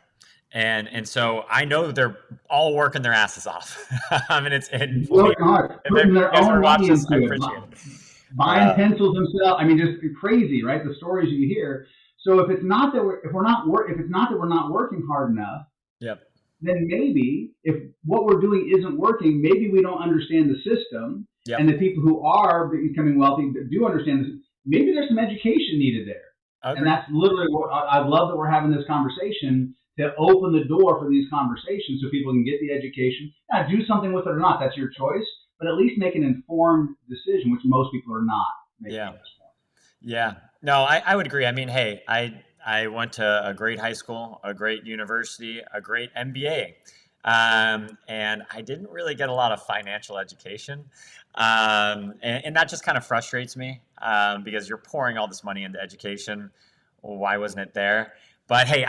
And so I know they're all working their asses off. I mean, and believe Working hard, if putting you their guys ever own watch money this, I into it, appreciate it. buying Uh, pencils themselves. I mean, just crazy, right? The stories you hear. So if it's not that if it's not that we're not working hard enough, yep. then maybe if what we're doing isn't working, maybe we don't understand the system, and Yep. the people who are becoming wealthy do understand this. Maybe there's some education needed there, I and agree. that's literally what I love that we're having this conversation to open the door for these conversations so people can get the education. Now, do something with it or not, that's your choice, but at least make an informed decision, which most people are not making Yeah. at this point. Yeah. No, I would agree. I mean, hey, I went to a great high school, a great university, a great MBA. And I didn't really get a lot of financial education. And that just kind of frustrates me because you're pouring all this money into education. Why wasn't it there? But hey,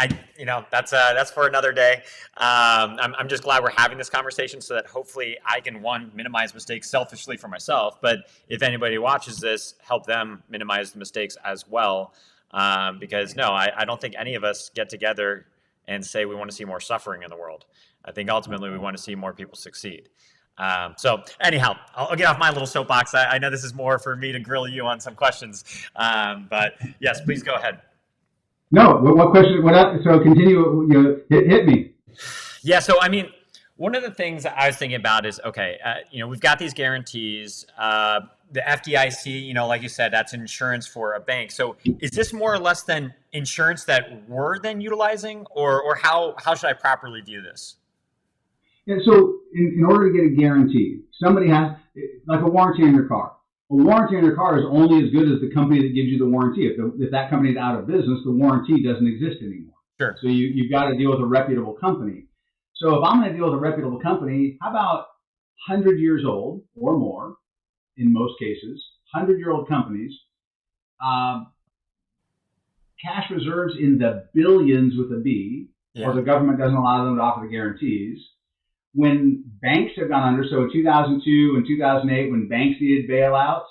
that's for another day. I'm just glad we're having this conversation so that hopefully I can one minimize mistakes selfishly for myself, but if anybody watches this, help them minimize the mistakes as well. Because no, I don't think any of us get together and say we want to see more suffering in the world. I think ultimately we want to see more people succeed. So anyhow, I'll get off my little soapbox. I know this is more for me to grill you on some questions, but yes, please go ahead. No, what question? So continue. Hit me. Yeah, so I mean, one of the things I was thinking about is okay, we've got these guarantees. The FDIC, like you said, that's insurance for a bank. So is this more or less than insurance that we're then utilizing, or how should I properly view this? And so, in order to get a guarantee, somebody has, like a warranty on your car. A warranty on your car is only as good as the company that gives you the warranty. If that company is out of business, the warranty doesn't exist anymore. Sure. So you've got to deal with a reputable company. So if I'm going to deal with a reputable company, how about 100 years old or more, in most cases, 100-year-old companies, uh, cash reserves in the billions with a B, or Yeah. the government doesn't allow them to offer the guarantees. When banks have gone under, so in 2002 and 2008, when banks needed bailouts,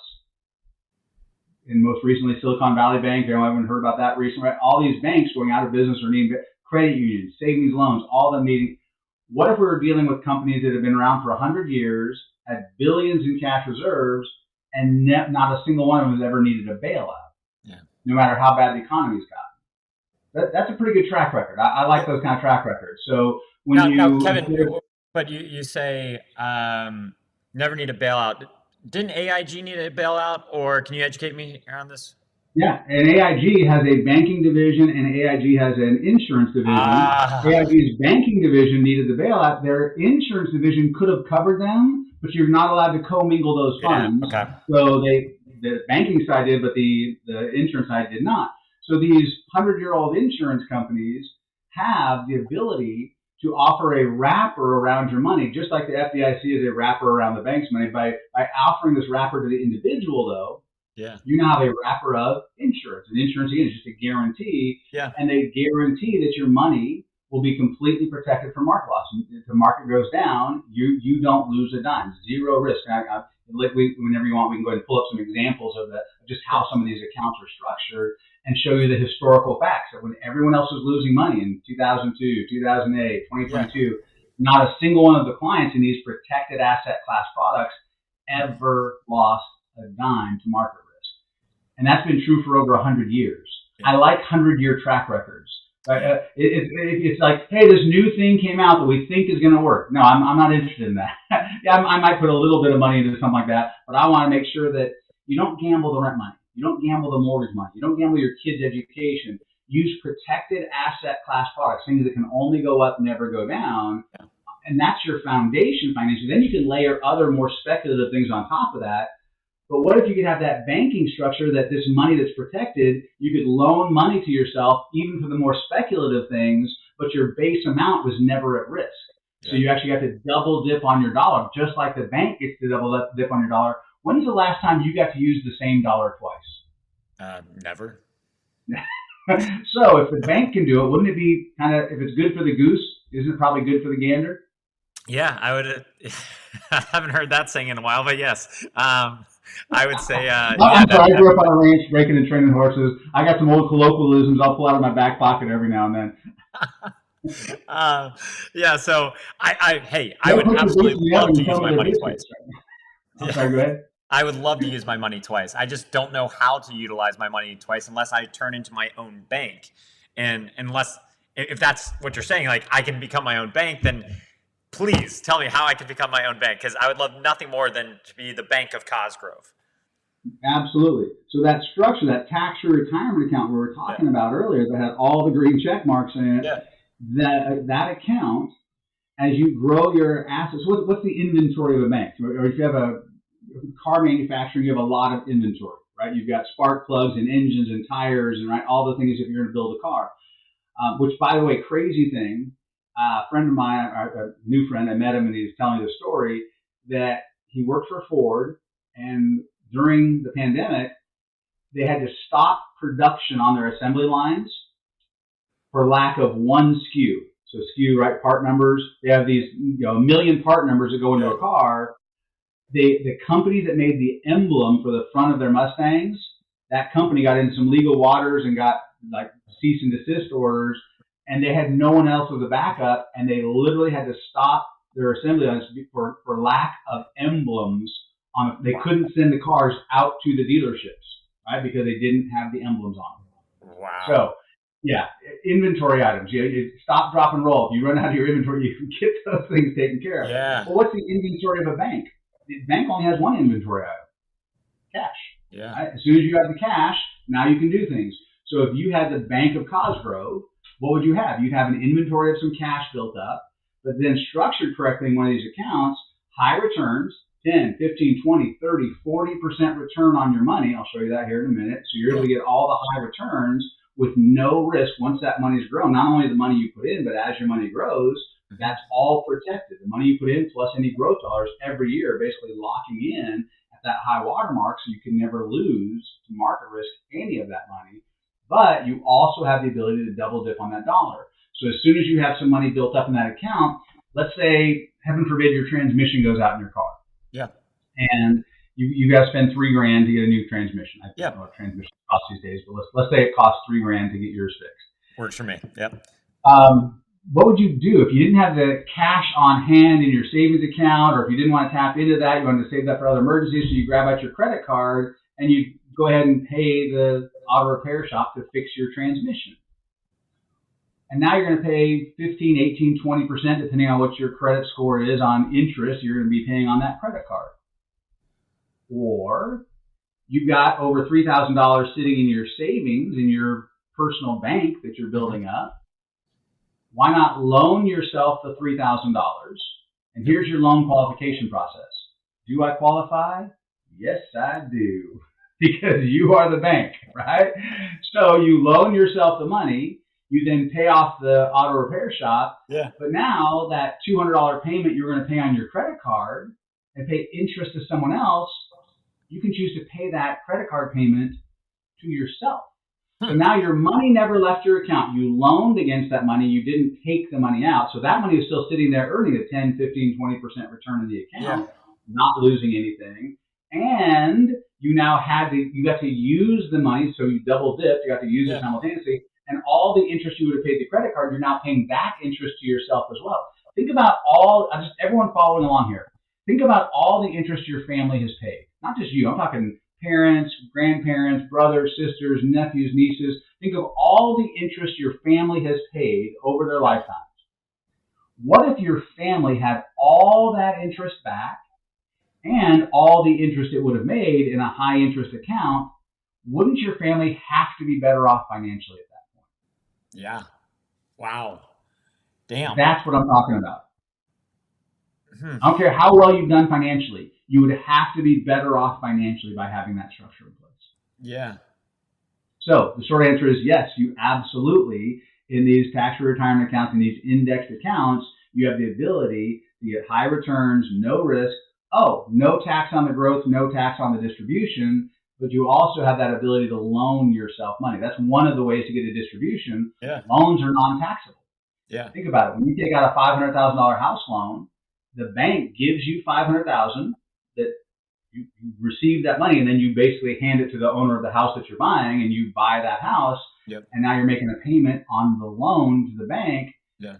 and most recently Silicon Valley Bank, I haven't heard about that recently, right? All these banks going out of business or needing credit unions, savings loans, all of them needing. What if we were dealing with companies that have been around for 100 years, had billions in cash reserves, and not a single one of them has ever needed a bailout, Yeah. no matter how bad the economy's got? That's a pretty good track record. I like those kind of track records. So when Now, you Kevin, but you say never need a bailout. Didn't AIG need a bailout, or can you educate me around this? Yeah, and AIG has a banking division and AIG has an insurance division. Ah, AIG's banking division needed the bailout. Their insurance division could have covered them, but you're not allowed to commingle those yeah. funds. Okay. So the banking side did, but the insurance side did not. So these 100-year-old insurance companies have the ability to offer a wrapper around your money, just like the FDIC is a wrapper around the bank's money. By offering this wrapper to the individual, though, Yeah. you now have a wrapper of insurance. And insurance, again, is just a guarantee. Yeah. And they guarantee that your money will be completely protected from market loss. If the market goes down, you don't lose a dime, zero risk. Whenever you want, we can go ahead and pull up some examples of just how some of these accounts are structured and show you the historical facts that when everyone else was losing money in 2002, 2008, Yeah. 2022, not a single one of the clients in these protected asset class products ever lost a dime to market risk. And that's been true for over 100 years. Yeah. I like 100-year track records. Right? Yeah. It's like, hey, this new thing came out that we think is going to work. No, I'm not interested in that. Yeah, I might put a little bit of money into something like that, but I want to make sure that you don't gamble the rent money. You don't gamble the mortgage money. You don't gamble your kids' education. Use protected asset class products, things that can only go up, never go down. Yeah. And that's your foundation financially. Then you can layer other more speculative things on top of that. But what if you could have that banking structure that this money that's protected, you could loan money to yourself even for the more speculative things, but your base amount was never at risk. So you actually got to double dip on your dollar, just like the bank gets to double dip on your dollar. When's the last time you got to use the same dollar twice? Never. So if the bank can do it, wouldn't it be kind of, if it's good for the goose, isn't it probably good for the gander? Yeah, I would. I haven't heard that saying in a while, but yes, I would say, yeah. I'm sorry, I grew up on a ranch breaking and training horses. I got some old colloquialisms I'll pull out of my back pocket every now and then. Yeah, so hey, I Don't would put your absolutely boots in the love oven to and use tell my me they're money biscuits. twice. I'm sorry, go ahead. I would love to use my money twice. I just don't know how to utilize my money twice unless I turn into my own bank. And unless, if that's what you're saying, like I can become my own bank, then please tell me how I can become my own bank, because I would love nothing more than to be the Bank of Cosgrove. Absolutely. So that structure, that tax-free retirement account we were talking about earlier that had all the green check marks in it, Yeah. that account, as you grow your assets, what's the inventory of a bank? Or if you have a car manufacturer, you have a lot of inventory, right? You've got spark plugs and engines and tires and right all the things if you're going to build a car. Which, by the way, crazy thing. A friend of mine, a new friend, I met him and he was telling me the story that he worked for Ford, and during the pandemic, they had to stop production on their assembly lines for lack of one SKU. So SKU, right? Part numbers. They have these, a million part numbers that go into a car. The company that made the emblem for the front of their Mustangs, that company got into some legal waters and got like cease and desist orders, and they had no one else as a backup, and they literally had to stop their assembly lines for lack of emblems on. They couldn't send the cars out to the dealerships, right, because they didn't have the emblems on them. Wow. So, yeah, inventory items. You stop, drop, and roll. If you run out of your inventory, you can get those things taken care of. Yeah. Well, what's the inventory of a bank? The bank only has one inventory item: cash. Yeah. Right? As soon as you have the cash, now you can do things. So if you had the Bank of Cosgrove, what would you have? You'd have an inventory of some cash built up, but then structured correctly in one of these accounts, high returns, 10, 15, 20, 30, 40% return on your money. I'll show you that here in a minute. So you're able to get all the high returns with no risk once that money's grown. Not only the money you put in, but as your money grows, that's all protected. The money you put in plus any growth dollars every year, basically locking in at that high watermark so you can never lose to market risk any of that money. But you also have the ability to double dip on that dollar. So as soon as you have some money built up in that account, let's say, heaven forbid, your transmission goes out in your car. Yeah. And you got to spend $3,000 to get a new transmission. I don't know what transmission costs these days, but let's say it costs $3,000 to get yours fixed. Works for me. Yep. What would you do if you didn't have the cash on hand in your savings account, or if you didn't want to tap into that, you wanted to save that for other emergencies, so you grab out your credit card and you go ahead and pay the auto repair shop to fix your transmission. And now you're going to pay 15, 18, 20%, depending on what your credit score is on interest you're going to be paying on that credit card. Or you've got over $3,000 sitting in your savings in your personal bank that you're building up. Why not loan yourself the $3,000? And here's your loan qualification process. Do I qualify? Yes, I do. Because you are the bank, right? So you loan yourself the money. You then pay off the auto repair shop. Yeah. But now that $200 payment you're going to pay on your credit card and pay interest to someone else, you can choose to pay that credit card payment to yourself. So now your money never left your account. You loaned against that money. You didn't take the money out. So that money is still sitting there earning a 10, 15, 20% return in the Yeah. account, not losing anything. And you got to use the money. So you double dipped. You got to use it Yeah. simultaneously. And all the interest you would have paid the credit card, you're now paying back interest to yourself as well. Think about everyone following along here. Think about all the interest your family has paid. Not just you. I'm talking parents, grandparents, brothers, sisters, nephews, nieces. Think of all the interest your family has paid over their lifetime. What if your family had all that interest back and all the interest it would have made in a high interest account? Wouldn't your family have to be better off financially at that point? Yeah. Wow. Damn. That's what I'm talking about. Hmm. I don't care how well you've done financially, you would have to be better off financially by having that structure in place. Yeah. So the short answer is yes, you absolutely, in these tax-free retirement accounts and these indexed accounts, you have the ability to get high returns, no risk. Oh, no tax on the growth, no tax on the distribution, but you also have that ability to loan yourself money. That's one of the ways to get a distribution. Yeah. Loans are non-taxable. Yeah. Think about it. When you take out a $500,000 house loan, the bank gives you $500,000 that you receive that money, and then you basically hand it to the owner of the house that you're buying, and you buy that house. Yep. And now you're making a payment on the loan to the bank. Yeah.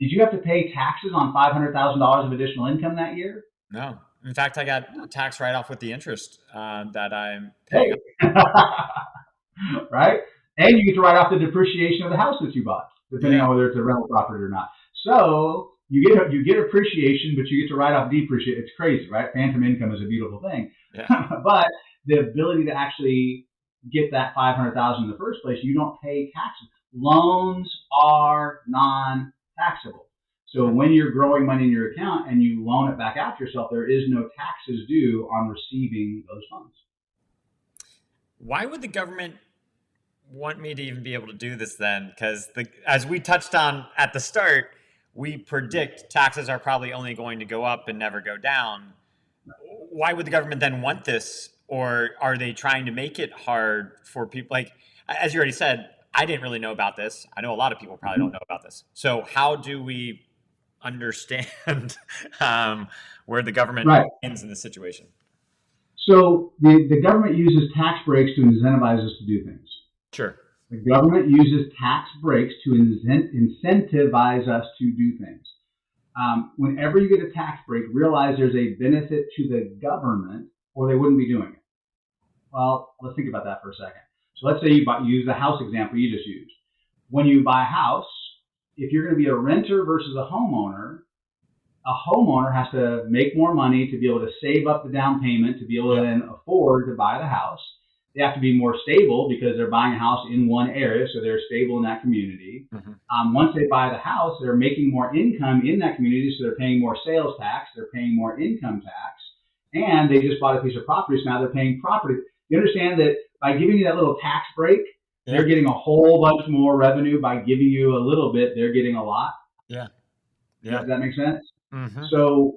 Did you have to pay taxes on $500,000 of additional income that year? No. In fact, I got a tax write-off with the interest that I'm paying. Hey, right? And you get to write off the depreciation of the house that you bought, depending Yeah. on whether it's a rental property or not. So you get appreciation, but you get to write off depreciation. It's crazy, right? Phantom income is a beautiful thing, Yeah. but the ability to actually get that 500,000 in the first place, you don't pay taxes. Loans are non-taxable. So when you're growing money in your account and you loan it back out to yourself, there is no taxes due on receiving those funds. Why would the government want me to even be able to do this then? Because as we touched on at the start, we predict taxes are probably only going to go up and never go down. Why would the government then want this? Or are they trying to make it hard for people? Like, as you already said, I didn't really know about this. I know a lot of people probably don't know about this. So how do we understand where the government Right. ends in this situation? So the government uses tax breaks to incentivize us to do things. Sure. The government uses tax breaks to incentivize us to do things. Whenever you get a tax break, realize there's a benefit to the government or they wouldn't be doing it. Well, let's think about that for a second. So let's say you use the house example you just used. When you buy a house, if you're going to be a renter versus a homeowner has to make more money to be able to save up the down payment to be able to then afford to buy the house. They have to be more stable because they're buying a house in one area, so they're stable in that community. Mm-hmm. Once they buy the house, they're making more income in that community, so they're paying more sales tax, they're paying more income tax, and they just bought a piece of property, so now they're paying property. You understand that by giving you that little tax break, they're getting a whole bunch more revenue. By giving you a little bit, they're getting a lot. Yeah. Yeah. Does that make sense? Mm-hmm. So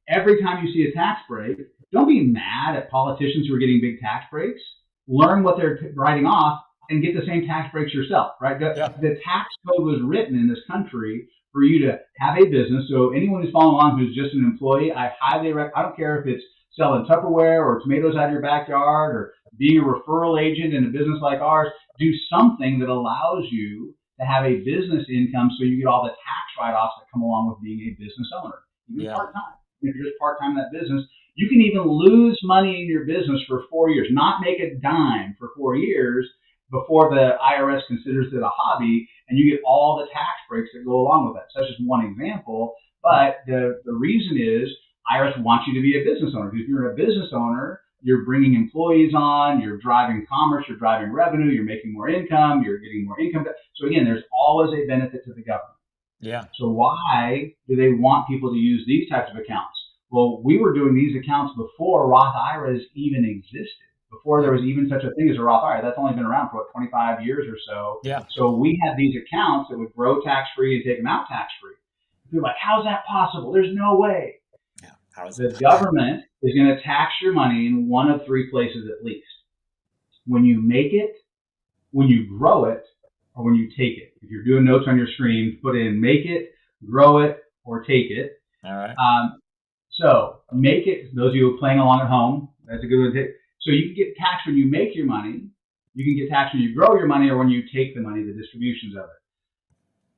every time you see a tax break, don't be mad at politicians who are getting big tax breaks. Learn what they're writing off and get the same tax breaks yourself, right? The tax code was written in this country for you to have a business. So anyone who's following along who's just an employee, I highly recommend, I don't care if it's selling Tupperware or tomatoes out of your backyard or being a referral agent in a business like ours, do something that allows you to have a business income so you get all the tax write-offs that come along with being a business owner, even part-time. If you're just part-time in that business, you can even lose money in your business for 4 years, not make a dime for 4 years before the IRS considers it a hobby, and you get all the tax breaks that go along with that. So that's just one example. But the reason is IRS wants you to be a business owner. Because if you're a business owner, you're bringing employees on, you're driving commerce, you're driving revenue, you're making more income, you're getting more income. So again, there's always a benefit to the government. Yeah. So why do they want people to use these types of accounts? Well, we were doing these accounts before Roth IRAs even existed, before there was even such a thing as a Roth IRA. That's only been around for 25 years or so. Yeah. So we had these accounts that would grow tax-free and take them out tax-free. People are like, how's that possible? There's no way. Yeah. How is the government is going to tax your money in one of three places at least. When you make it, when you grow it or when you take it. If you're doing notes on your screen, put in make it, grow it, or take it. All right. So make it, those of you playing along at home, that's a good one to take. So you can get taxed when you make your money. You can get taxed when you grow your money or when you take the money, the distributions of it.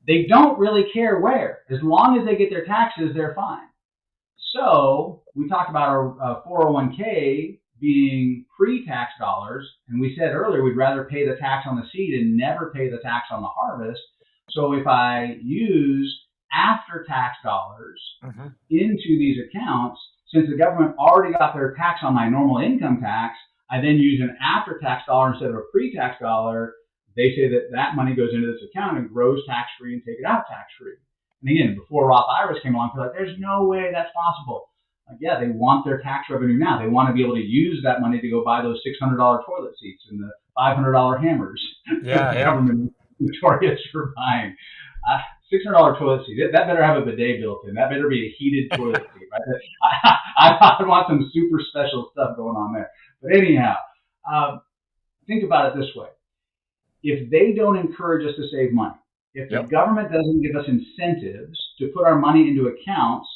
They don't really care where. As long as they get their taxes, they're fine. So we talked about a 401k being pre-tax dollars, and we said earlier we'd rather pay the tax on the seed and never pay the tax on the harvest. So if I use after-tax dollars into these accounts, since the government already got their tax on my normal income tax, I then use an after-tax dollar instead of a pre-tax dollar. They say that that money goes into this account and grows tax-free and take it out tax-free. And again, before Roth IRAs came along, they're like, there's no way that's possible. Like, yeah, they want their tax revenue now. They want to be able to use that money to go buy those $600 toilet seats and the $500 hammers that the government is notorious for buying. $600 toilet seat, that better have a bidet built in. That better be a heated toilet seat, right? I want some super special stuff going on there. But anyhow, think about it this way. If they don't encourage us to save money, if the government doesn't give us incentives to put our money into accounts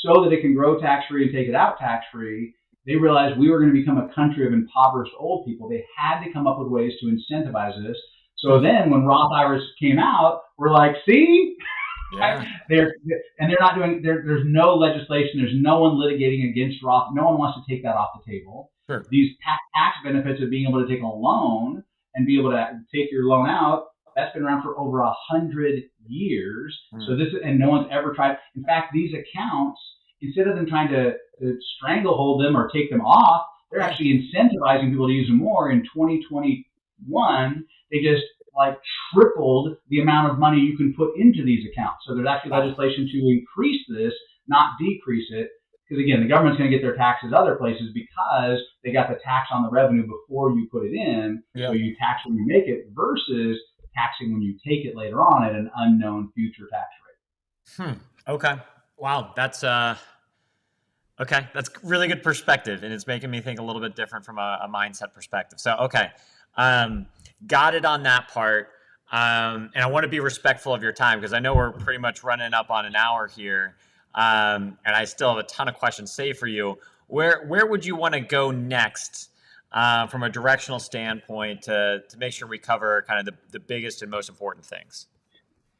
so that it can grow tax-free and take it out tax-free, they realized we were going to become a country of impoverished old people. They had to come up with ways to incentivize this. So then when Roth IRAs came out, we're like, see? Yeah. They're not doing, there's no legislation. There's no one litigating against Roth. No one wants to take that off the table. Sure. These tax benefits of being able to take a loan and be able to take your loan out, that's been around for over 100 years. So this, and no one's ever tried. In fact, these accounts, instead of them trying to stranglehold them or take them off, they're actually incentivizing people to use them more. In 2021, they just like tripled the amount of money you can put into these accounts. So there's actually legislation to increase this, not decrease it. Because again, the government's going to get their taxes other places because they got the tax on the revenue before you put it in. So you tax when you make it versus taxing when you take it later on at an unknown future tax rate. Okay. Wow. That's okay. That's really good perspective. And it's making me think a little bit different from a mindset perspective. So, okay. Got it on that part. And I want to be respectful of your time because I know we're pretty much running up on an hour here. And I still have a ton of questions saved for you. Where would you want to go next from a directional standpoint to make sure we cover kind of the biggest and most important things?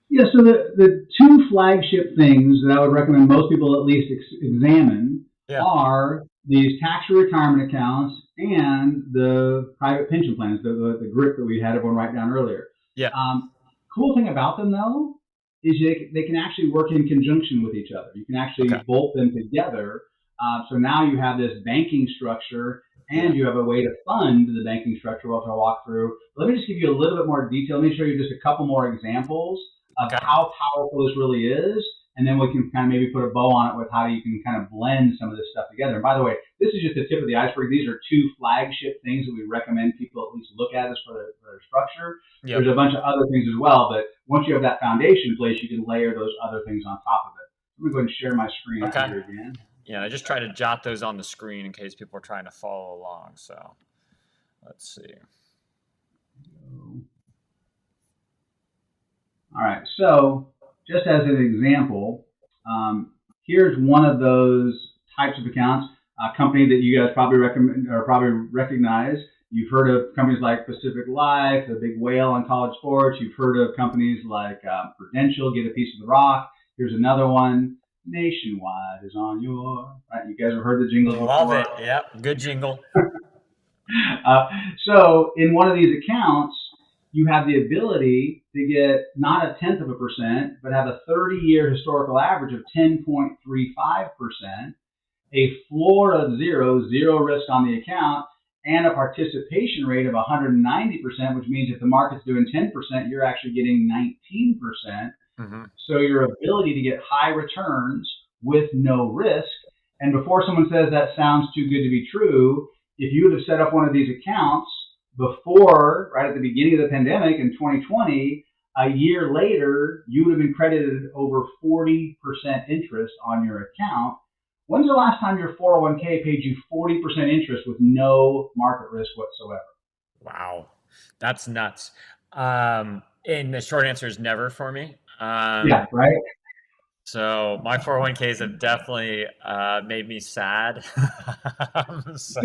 Yeah, so the two flagship things that I would recommend most people at least examine are these tax-free retirement accounts and the private pension plans, the GRIP that we had everyone write down earlier. Yeah. Cool thing about them, though, is they can actually work in conjunction with each other. You can actually bolt them together. So now you have this banking structure and you have a way to fund the banking structure, which I'll walk through. Let me just give you a little bit more detail. Let me show you just a couple more examples of how powerful this really is. And then we can kind of maybe put a bow on it with how you can kind of blend some of this stuff together. And by the way, this is just the tip of the iceberg. These are two flagship things that we recommend people at least look at as for their structure. There's a bunch of other things as well, but once you have that foundation in place, you can layer those other things on top of it. I'm going to go ahead and share my screen here again. Yeah, I just try to jot those on the screen in case people are trying to follow along. So let's see. All right, so just as an example, here's one of those types of accounts, a company that you guys probably recommend or probably recognize. You've heard of companies like Pacific Life, the big whale on college sports. You've heard of companies like Prudential, Get a Piece of the Rock. Here's another one, Nationwide is on your, right? You guys have heard the jingle before. Love it, yep, good jingle. So in one of these accounts, you have the ability to get not 0.1%, but have a 30-year historical average of 10.35%, a floor of zero risk on the account, and a participation rate of 190%, which means if the market's doing 10%, you're actually getting 19%. So your ability to get high returns with no risk. And before someone says that sounds too good to be true, if you would have set up one of these accounts before, right at the beginning of the pandemic in 2020, a year later, you would have been credited over 40% interest on your account. When's the last time your 401k paid you 40% interest with no market risk whatsoever? Wow. That's nuts. And the short answer is never for me. Yeah, right. So my 401ks have definitely made me sad. So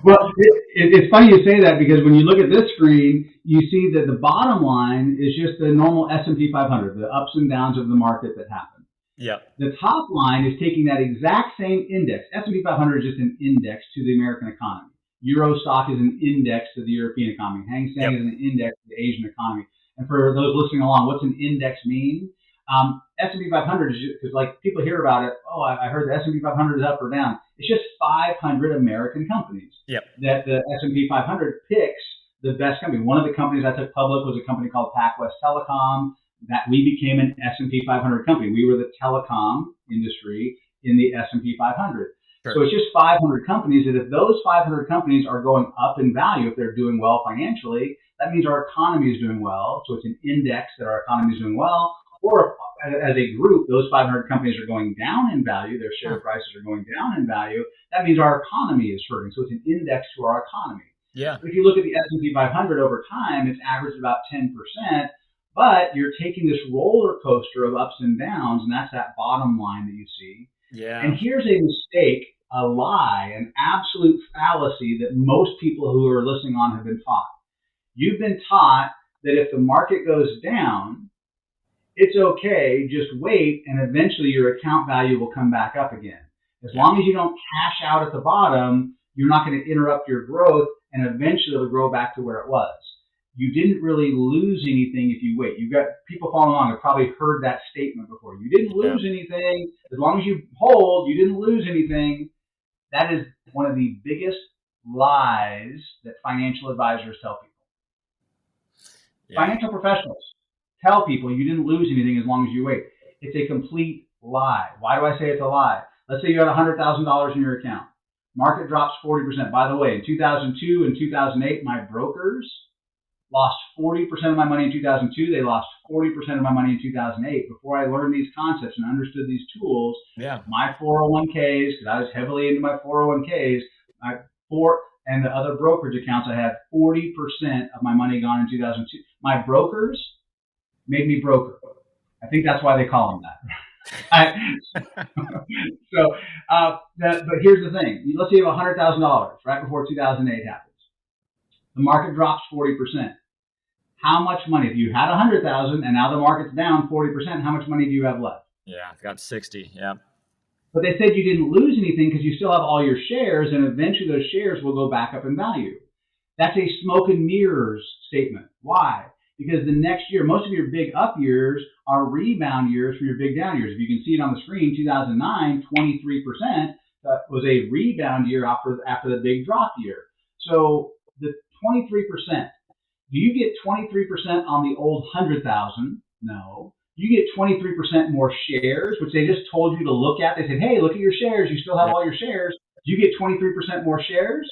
Well, it's funny you say that because when you look at this screen, you see that the bottom line is just the normal S&P 500, the ups and downs of the market that happen. yeah, The top line is taking that exact same index. S&P 500 is just an index to the American economy. Euro stock is an index to the European economy. Hang Seng yep, is an index to the Asian economy. And for those listening along, what's an index mean? S&P 500 is because like people hear about it. Oh, I heard the S&P 500 is up or down. It's just 500 American companies yep, that the S&P 500 picks the best company. One of the companies I took public was a company called PacWest Telecom. That we became an S&P 500 company. We were the telecom industry in the S&P 500. So sure, it's just 500 companies, and if those 500 companies are going up in value, if they're doing well financially, that means our economy is doing well. So it's an index that our economy is doing well. Or if, as a group, those 500 companies are going down in value, their share huh, prices are going down in value, that means our economy is hurting. So it's an index to our economy. yeah, But if you look at the S&P 500 over time, it's averaged about 10%, but you're taking this roller coaster of ups and downs, and that's that bottom line that you see. And yeah, here's a mistake, a lie, an absolute fallacy that most people who are listening on have been taught. You've been taught that if the market goes down, it's okay, just wait, and eventually your account value will come back up again. As yeah, long as you don't cash out at the bottom, you're not going to interrupt your growth, and eventually it'll grow back to where it was. You didn't really lose anything if you wait. You've got people following along have probably heard that statement before. You didn't yeah, lose anything. As long as you hold, you didn't lose anything. That is one of the biggest lies that financial advisors tell people. yeah, Financial professionals tell people you didn't lose anything as long as you wait. It's a complete lie. Why do I say it's a lie? Let's say you had $100,000 in your account. Market drops 40%. By the way, in 2002 and 2008, my brokers lost 40% of my money in 2002. They lost 40% of my money in 2008. Before I learned these concepts and understood these tools, yeah, my 401ks, because I was heavily into my 401ks, and the other brokerage accounts, I had 40% of my money gone in 2002. My brokers made me broker. I think that's why they call them that. I, so, but here's the thing. Let's say you have $100,000 right before 2008 happens. The market drops 40%. How much money, if you had 100,000 and now the market's down 40%, how much money do you have left? yeah. I've got 60. Yeah, But they said you didn't lose anything because you still have all your shares, and eventually those shares will go back up in value. That's a smoke and mirrors statement. Why? Because the next year, most of your big up years are rebound years from your big down years. If you can see it on the screen, 2009, 23% was a rebound year after the big drop year. So the 23%, do you get 23% on the old 100,000? No. You get 23% more shares, which they just told you to look at. They said, hey, look at your shares. You still have yeah, all your shares. Do you get 23% more shares?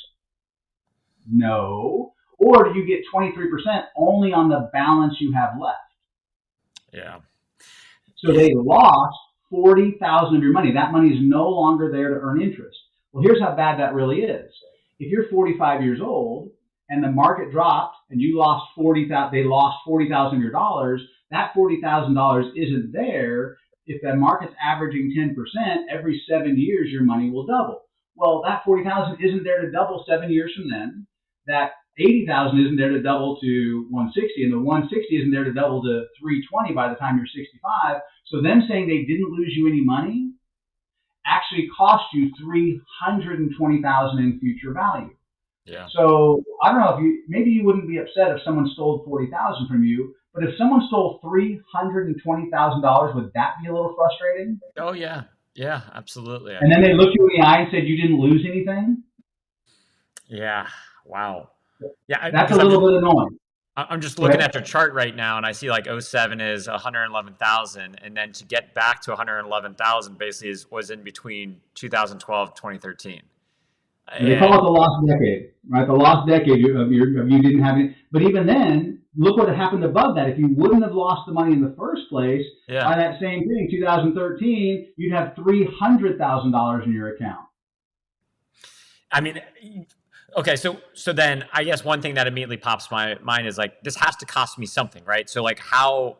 No. Or do you get 23% only on the balance you have left? yeah, So yeah, they lost 40,000 of your money. That money is no longer there to earn interest. Well, here's how bad that really is. If you're 45 years old and the market dropped and you lost 40,000, they lost 40,000 of your dollars, that $40,000 isn't there. If the market's averaging 10%, every 7 years your money will double. Well, that 40,000 isn't there to double 7 years from then. That 80,000 isn't there to double to 160, and the 160 isn't there to double to 320 by the time you're 65. So them saying they didn't lose you any money actually cost you 320,000 in future value. yeah. So I don't know if maybe you wouldn't be upset if someone stole 40,000 from you, but if someone stole $320,000, would that be a little frustrating? Oh yeah, yeah. Absolutely. And then they looked you in the eye and said you didn't lose anything. Yeah. Wow. Yeah, That's a because I'm little bit annoying. I'm just Go looking ahead. at your chart right now, and I see like '07 is 111,000, and then to get back to 111,000 basically was in between 2012 2013. They call And it the lost decade, right? The lost decade of you didn't have any. But even then, look what happened above that. If you wouldn't have lost the money in the first place, yeah, by that same thing, 2013, you'd have $300,000 in your account. I mean, Okay, so then I guess one thing that immediately pops my mind is like this has to cost me something, right? So like how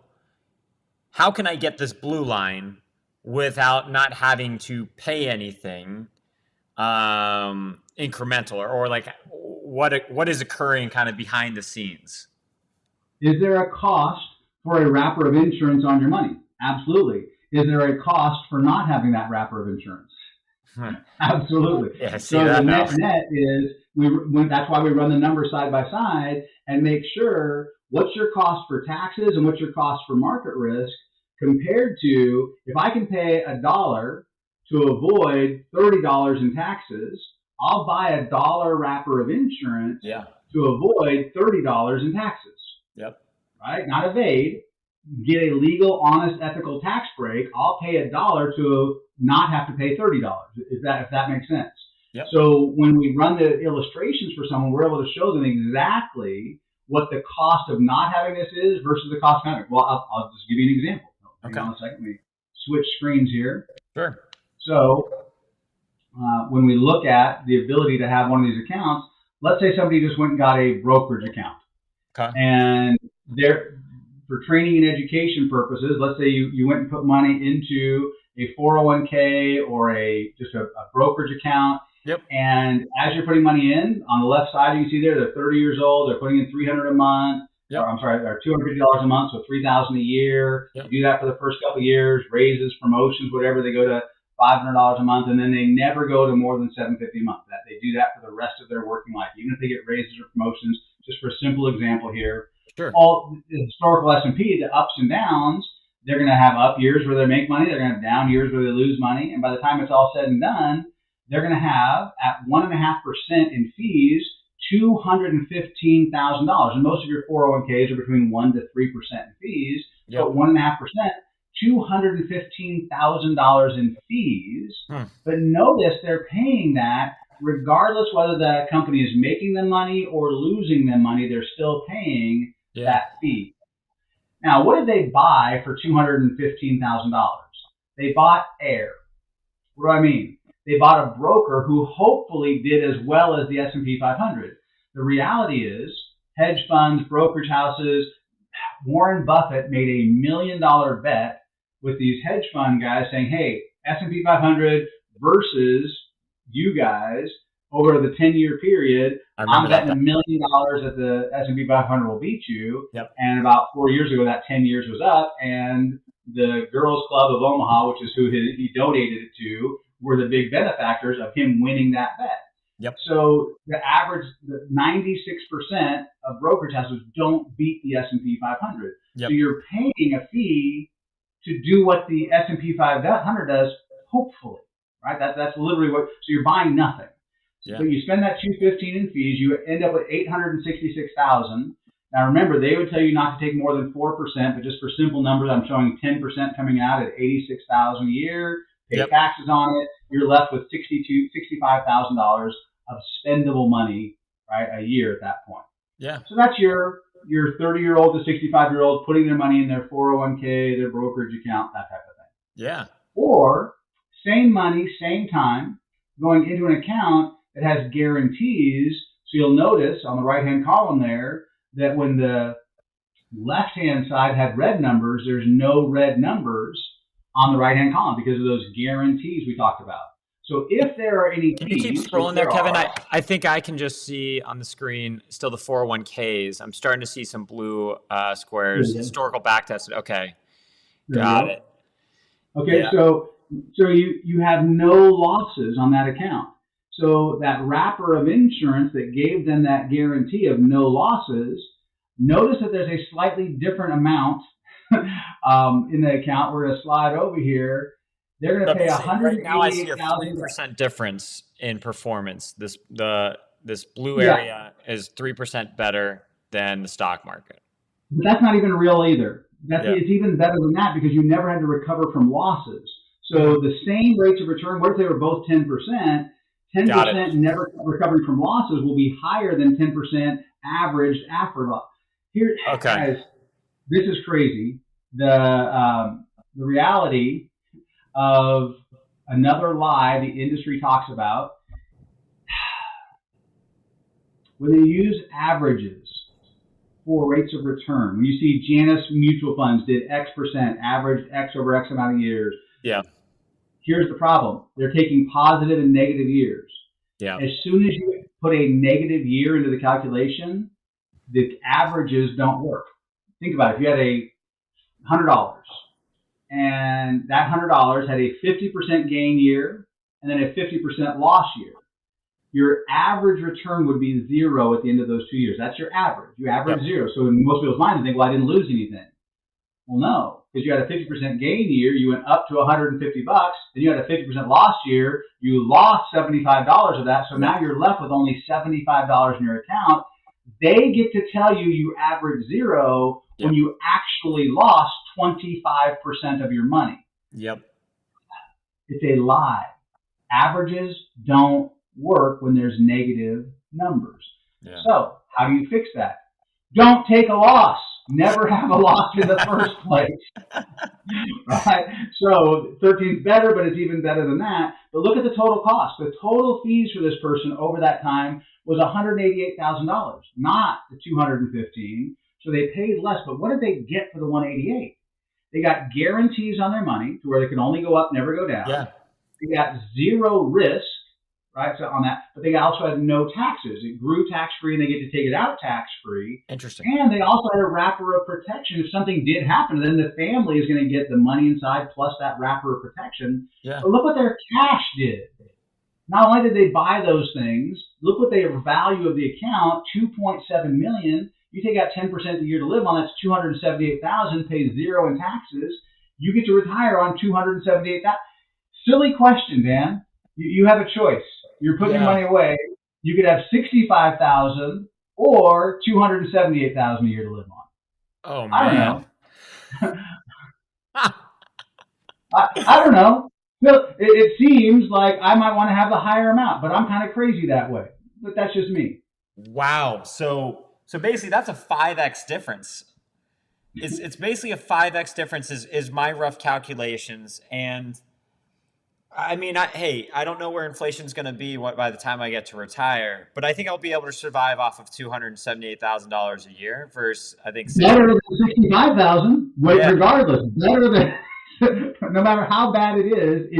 can I get this blue line without not having to pay anything incremental or like what is occurring kind of behind the scenes? Is there a cost for a wrapper of insurance on your money? Absolutely. Is there a cost for not having that wrapper of insurance? Absolutely. Yeah, see So the that now. net is that's why we run the numbers side by side and make sure what's your cost for taxes and what's your cost for market risk compared to if I can pay $1 to avoid $30 in taxes, I'll buy $1 wrapper of insurance Yeah. to avoid $30 in taxes, Yep. right? Not evade, get a legal, honest, ethical tax break. I'll pay $1 to not have to pay $30. If that makes sense. Yep. So when we run the illustrations for someone, we're able to show them exactly what the cost of not having this is versus the cost of having it. Well, I'll just give you an example. Hang on a second. Let me switch screens here. Sure. So when we look at the ability to have one of these accounts, let's say somebody just went and got a brokerage account. Okay. And they're for training and education purposes, let's say you went and put money into a 401k or just a brokerage account. Yep. And as you're putting money in, on the left side, you can see there, they're 30 years old, they're putting in $300 a month, Yep. or I'm sorry, or $250 a month, so $3,000 a year. Yep. You do that for the first couple of years, raises, promotions, whatever, they go to $500 a month, and then they never go to more than $750 a month. That they do that for the rest of their working life, even if they get raises or promotions. Just for a simple example here, Sure. all the historical S&P, the ups and downs, they're going to have up years where they make money. They're going to have down years where they lose money. And by the time it's all said and done, they're going to have at 1.5% in fees, $215,000. And most of your 401ks are between 1 to 3% in fees. Yep. So 1.5%, $215,000 in fees. But notice they're paying that regardless whether that company is making them money or losing them money, they're still paying that fee. Now, what did they buy for $215,000? They bought air. What do I mean? They bought a broker who hopefully did as well as the S&P 500. The reality is, hedge funds, brokerage houses, Warren Buffett made $1 million bet with these hedge fund guys saying, hey, S&P 500 versus you guys over the 10-year period, I'm betting $1 million that the S&P 500 will beat you. Yep. And about 4 years ago, that 10 years was up, and the Girls Club of Omaha, which is who he donated it to, were the big benefactors of him winning that bet. Yep. So the average, 96% of brokerage houses don't beat the S&P 500. Yep. So you're paying a fee to do what the S&P 500 does, hopefully. Right? That's literally what. So you're buying nothing. So you spend that $215 in fees, you end up with $866,000. Now remember, they would tell you not to take more than 4%, but just for simple numbers, I'm showing 10% coming out at $86,000 a year. Pay taxes on it. You're left with $65,000 of spendable money, right, a year at that point. Yeah. So that's your 30-year-old to 65-year-old putting their money in their 401k, their brokerage account, that type of thing. Yeah. Or same money, same time, going into an account that has guarantees. So you'll notice on the right-hand column there that when the left-hand side had red numbers, there's no red numbers on the right-hand column because of those guarantees we talked about. So if there are any Can you keep scrolling there, Kevin? I think I can just see on the screen still the 401ks. I'm starting to see some blue squares, historical backtested. Okay, got it. Okay, so you have no losses on that account. So that wrapper of insurance that gave them that guarantee of no losses, notice that there's a slightly different amount in the account. We're going to slide over here. They're going to pay $188,000. Right now I see a 3% difference in performance. This blue area is 3% better than the stock market. But that's not even real either. It's even better than that because you never had to recover from losses. So the same rates of return, what if they were both 10%? 10% never recovering from losses will be higher than 10% averaged after loss. Here, guys, this is crazy. The reality of another lie the industry talks about. when they use averages for rates of return, when you see Janus mutual funds did X%, averaged X over X amount of years, Yeah. here's the problem. They're taking positive and negative years. Yeah. As soon as you put a negative year into the calculation, the averages don't work. Think about it. If you had $100 and that $100 had a 50% gain year and then a 50% loss year, your average return would be zero at the end of those 2 years. That's your average. You average zero. So in most people's minds, they think, well, I didn't lose anything. Well, no, because you had a 50% gain year, you went up to $150. Then you had a 50% loss year, you lost $75 of that. So now you're left with only $75 in your account. They get to tell you you average zero when you actually lost 25% of your money. Yep. It's a lie. Averages don't work when there's negative numbers. Yeah. So how do you fix that? Don't take a loss. Never have a loss in the first place. Right? So 13 is better, but it's even better than that. But look at the total cost. The total fees for this person over that time was $188,000, not the $215,000. So they paid less. But what did they get for the $188,000? They got guarantees on their money to where they can only go up, never go down. Yeah. They got zero risk, right? So on that, but they also had no taxes. It grew tax-free, and they get to take it out tax-free. Interesting. And they also had a wrapper of protection. If something did happen, then the family is going to get the money inside plus that wrapper of protection. Yeah. But look what their cash did. Not only did they buy those things, look what their value of the account, $2.7 million. You take out 10% a year to live on, that's $278,000, pay zero in taxes. You get to retire on $278,000. Silly question, Dan. You have a choice. You're putting your money away. You could have $65,000 or $278,000 a year to live on. Oh man. I don't know. I don't know. It seems like I might want to have the higher amount, but I'm kind of crazy that way. But that's just me. Wow. So basically, that's a 5x difference. It's basically a 5x difference is my rough calculations. And I mean, I don't know where inflation's going to be by the time I get to retire, but I think I'll be able to survive off of $278,000 a year versus, I think, better than $65,000. Regardless, better than no matter how bad it is.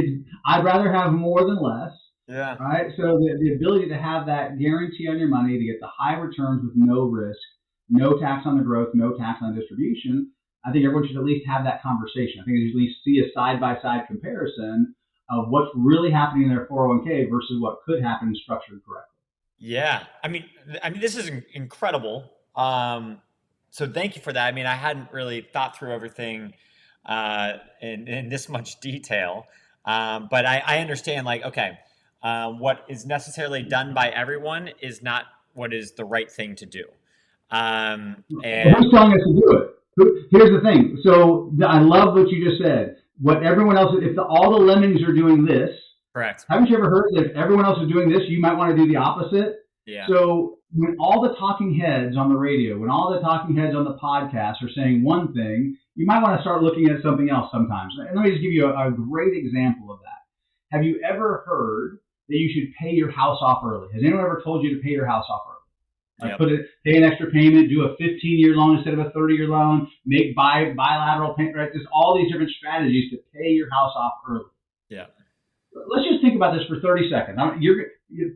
I'd rather have more than less. Yeah. Right. So the ability to have that guarantee on your money to get the high returns with no risk, no tax on the growth, no tax on distribution. I think everyone should at least have that conversation. I think they should at least see a side-by-side comparison of what's really happening in their 401k versus what could happen structured correctly. Yeah. I mean, this is incredible. So thank you for that. I mean, I hadn't really thought through everything in this much detail. But I understand, like, okay, what is necessarily done by everyone is not what is the right thing to do. And who's telling us to do it? Here's the thing. So I love what you just said. What everyone else, if all the lemmings are doing this, correct. Haven't you ever heard that if everyone else is doing this, you might want to do the opposite? Yeah. So when all the talking heads on the radio, when all the talking heads on the podcast are saying one thing, you might want to start looking at something else sometimes. And let me just give you a great example of that. Have you ever heard that you should pay your house off early? Has anyone ever told you to pay your house off early? Like pay an extra payment, do a 15-year loan instead of a 30-year loan, make bilateral payment, right? Just all these different strategies to pay your house off early. Yeah. Let's just think about this for 30 seconds.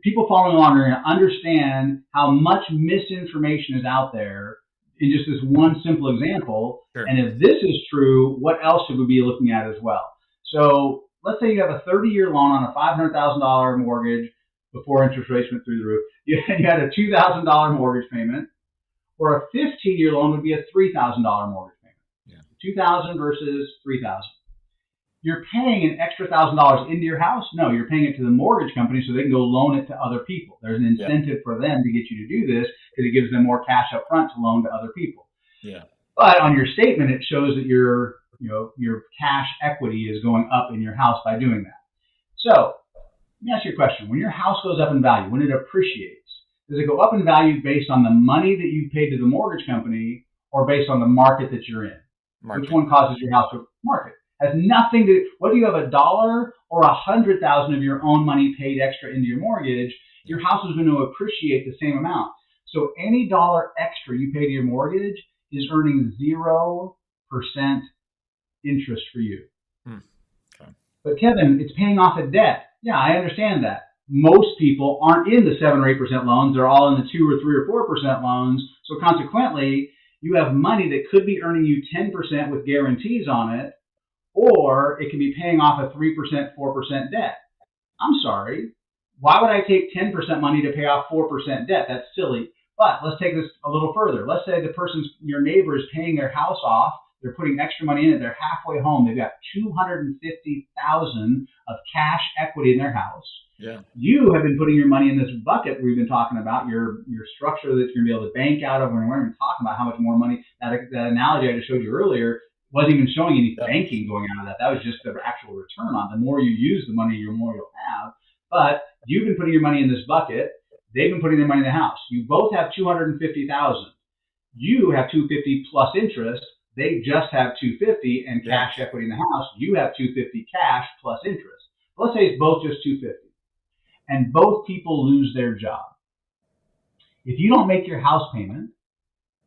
People following along are going to understand how much misinformation is out there in just this one simple example. Sure. And if this is true, what else should we be looking at as well? So let's say you have a 30-year loan on a $500,000 mortgage before interest rates went through the roof. You had a $2,000 mortgage payment, or a 15-year loan would be a $3,000 mortgage payment. Yeah. $2,000 versus $3,000. You're paying an extra $1,000 into your house? No, you're paying it to the mortgage company so they can go loan it to other people. There's an incentive for them to get you to do this because it gives them more cash up front to loan to other people. Yeah. But on your statement, it shows that your cash equity is going up in your house by doing that. So let me ask you a question. When your house goes up in value, when it appreciates, does it go up in value based on the money that you paid to the mortgage company or based on the market that you're in? Market. Which one causes your house to market? Has nothing to, whether you have $1 or $100,000 of your own money paid extra into your mortgage, your house is going to appreciate the same amount. So any dollar extra you pay to your mortgage is earning 0% interest for you. Okay. But Kevin, it's paying off a debt. Yeah, I understand that. Most people aren't in the 7 or 8% loans. They're all in the 2 or 3 or 4% loans. So consequently, you have money that could be earning you 10% with guarantees on it, or it can be paying off a 3%, 4% debt. I'm sorry. Why would I take 10% money to pay off 4% debt? That's silly. But let's take this a little further. Let's say the person's, your neighbor is paying their house off. They're putting extra money in it. They're halfway home. They've got $250,000 of cash equity in their house. Yeah. You have been putting your money in this bucket we've been talking about, your structure that you're going to be able to bank out of. And we're even talking about how much more money. That analogy I just showed you earlier wasn't even showing any banking going out of that. That was just the actual return on. The more you use the money, the more you'll have. But you've been putting your money in this bucket. They've been putting their money in the house. You both have $250,000. You have $250 plus interest. They just have $250 and cash equity in the house. You have $250 cash plus interest. Let's say it's both just $250, and both people lose their job. If you don't make your house payment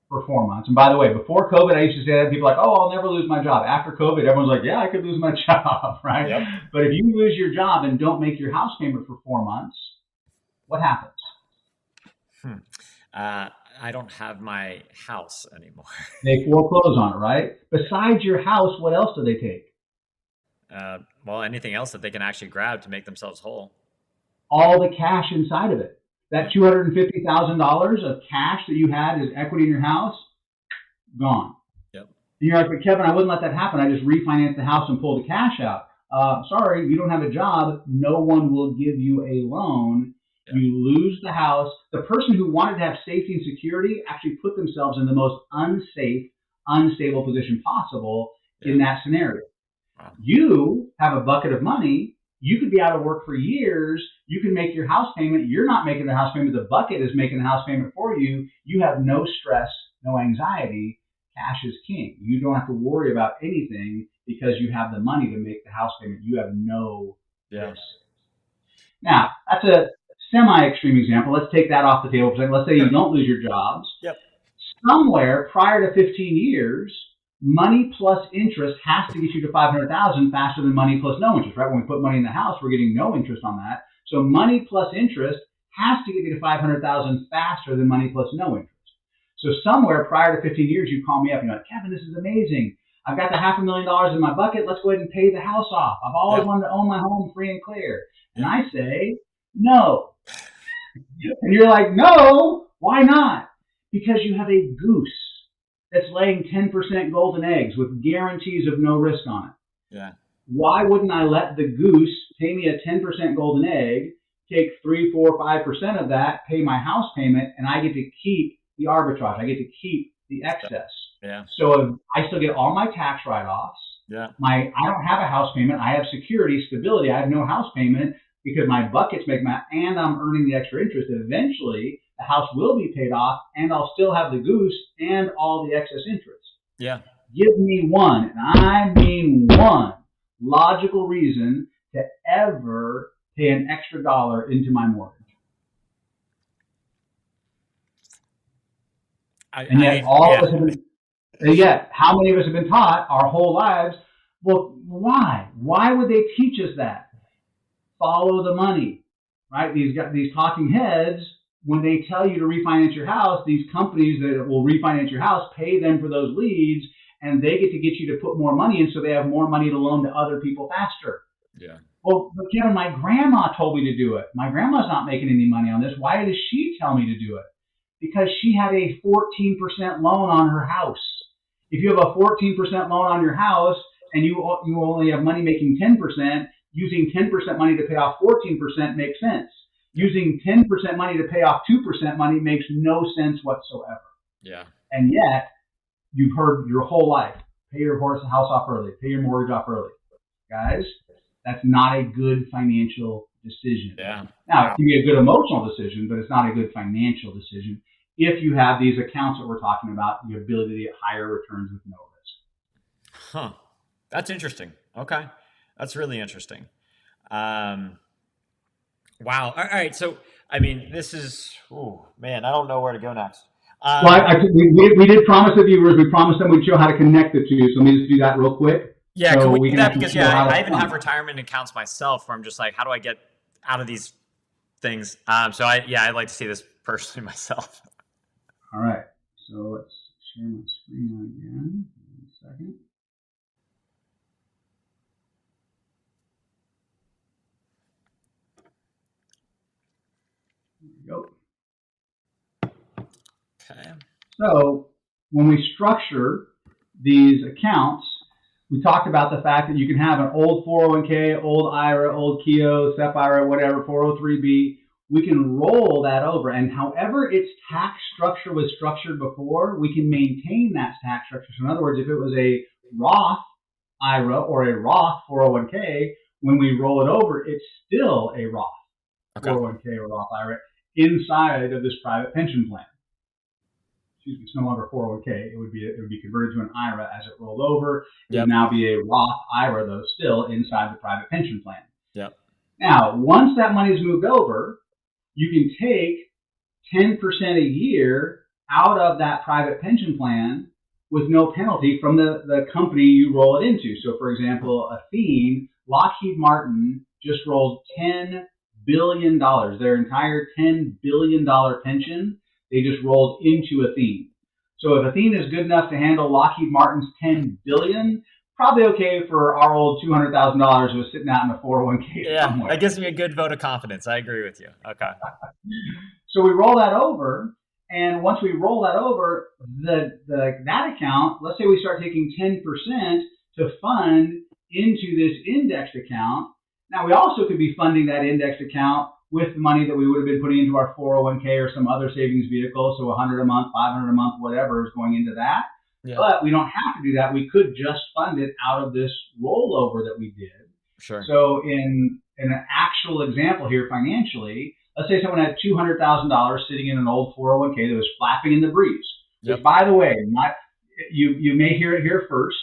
for 4 months, and by the way, before COVID, I used to say that people are like, oh, I'll never lose my job. After COVID, everyone's like, yeah, I could lose my job, right? Yep. But if you lose your job and don't make your house payment for 4 months, what happens? I don't have my house anymore. They foreclose on it, right? Besides your house, what else do they take? Well, anything else that they can actually grab to make themselves whole. All the cash inside of it. That $250,000 of cash that you had as equity in your house, gone. Yep. And you're like, but Kevin, I wouldn't let that happen. I just refinanced the house and pulled the cash out. Sorry, you don't have a job. No one will give you a loan. Yep. You lose the house. The person who wanted to have safety and security actually put themselves in the most unsafe, unstable position possible in that scenario. Wow. You have a bucket of money. You could be out of work for years. You can make your house payment. You're not making the house payment. The bucket is making the house payment for you. You have no stress, no anxiety. Cash is king. You don't have to worry about anything because you have the money to make the house payment. You have no risk. Now, that's a semi-extreme example. Let's take that off the table. Let's say you don't lose your jobs. Yep. Somewhere prior to 15 years, money plus interest has to get you to $500,000 faster than money plus no interest, right? When we put money in the house, we're getting no interest on that. So money plus interest has to get you to $500,000 faster than money plus no interest. So somewhere prior to 15 years, you call me up and you're like, Kevin, this is amazing. I've got the $500,000 in my bucket. Let's go ahead and pay the house off. I've always wanted to own my home free and clear. And I say, no. And you're like, no, why not? Because you have a goose that's laying 10% golden eggs with guarantees of no risk on it. Yeah. Why wouldn't I let the goose pay me a 10% golden egg, take 3, 4, 5% of that, pay my house payment, and I get to keep the arbitrage. I get to keep the excess. Yeah. So I still get all my tax write-offs. Yeah. I don't have a house payment. I have security, stability. I have no house payment because my buckets make and I'm earning the extra interest. Eventually, the house will be paid off, and I'll still have the goose and all the excess interest. Yeah. Give me one, and I mean one, logical reason to ever pay an extra dollar into my mortgage. And yet, how many of us have been taught our whole lives? Well, why? Why would they teach us that? Follow the money, right? These talking heads, when they tell you to refinance your house, these companies that will refinance your house pay them for those leads, and they get you to put more money in, so they have more money to loan to other people faster. Yeah. Well, but Kevin, my grandma told me to do it. My grandma's not making any money on this. Why does she tell me to do it? Because she had a 14% loan on her house. If you have a 14% loan on your house and you only have money making 10%, using 10% money to pay off 14% makes sense. Using 10% money to pay off 2% money makes no sense whatsoever. Yeah. And yet, you've heard your whole life, pay your house off early, pay your mortgage off early. Guys, that's not a good financial decision. Yeah. Now, it can be a good emotional decision, but it's not a good financial decision if you have these accounts that we're talking about, the ability to get higher returns with no risk. Huh. That's interesting. Okay. That's really interesting. Wow. All right. So I mean, this is, oh man, I don't know where to go next. Well, Um, we did promise the viewers, we promised them we'd show how to connect the two. So let me just do that real quick. yeah, can So we we do can that? actually Because show yeah, how I to even have fund. retirement accounts myself where I'm just like, how do I get out of these things? Yeah, I'd like to see this personally myself. All right. So let's share my screen again. One second. There we go. Okay. So when we structure these accounts, we talked about the fact that you can have an old 401k, old IRA, old KEO, SEP IRA, whatever, 403b. We can roll that over, and however its tax structure was structured before, we can maintain that tax structure. So in other words, if it was a Roth IRA or a Roth 401k, when we roll it over, it's still a Roth Okay. 401k or Roth IRA inside of this private pension plan. Excuse me, it's no longer 401k. It would be converted to an IRA as it rolled over. It would Yep. now be a Roth IRA, though still inside the private pension plan. Yep. Now, once that money is moved over, you can take 10% a year out of that private pension plan with no penalty from the company you roll it into. So, for example, Athene, Lockheed Martin just rolled $10 billion, their entire $10 billion pension, they just rolled into Athene. So if Athene is good enough to handle Lockheed Martin's $10 billion, probably okay for our old $200,000 who was sitting out in a 401k Yeah, that somewhere. gives me a good vote of confidence. I agree with you. Okay. So we roll that over, and once we roll that over, that account, let's say we start taking 10% to fund into this indexed account. Now we also could be funding that indexed account with the money that we would have been putting into our 401k or some other savings vehicle. So 100 a month, 500 a month, whatever is going into that. Yeah. But we don't have to do that. We could just fund it out of this rollover that we did. Sure. So in an actual example here financially, let's say someone had $200,000 sitting in an old 401k that was flapping in the breeze. Which, Yep. by the way, you may hear it here first,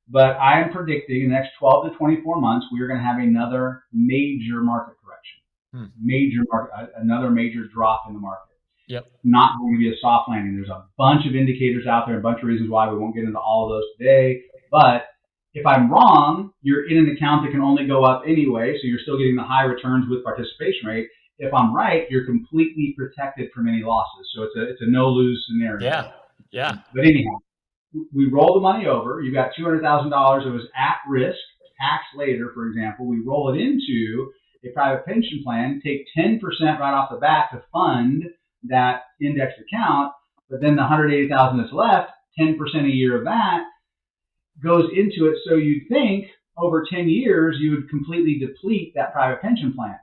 but I am predicting in the next 12 to 24 months we are going to have another major market correction, Hmm. another major drop in the market. Yep. Not going to be a soft landing. There's a bunch of indicators out there, a bunch of reasons why. We won't get into all of those today, but if I'm wrong, you're in an account that can only go up anyway, so you're still getting the high returns with participation rate. If I'm right, you're completely protected from any losses. So it's a no lose scenario. Yeah. Yeah. But anyhow, we roll the money over. You've got $200,000 that was at risk, tax later, for example. We roll it into a private pension plan, take 10% right off the bat to fund that indexed account, but then the 180,000 that's left, 10% a year of that goes into it. So you'd think over 10 years you would completely deplete that private pension plan.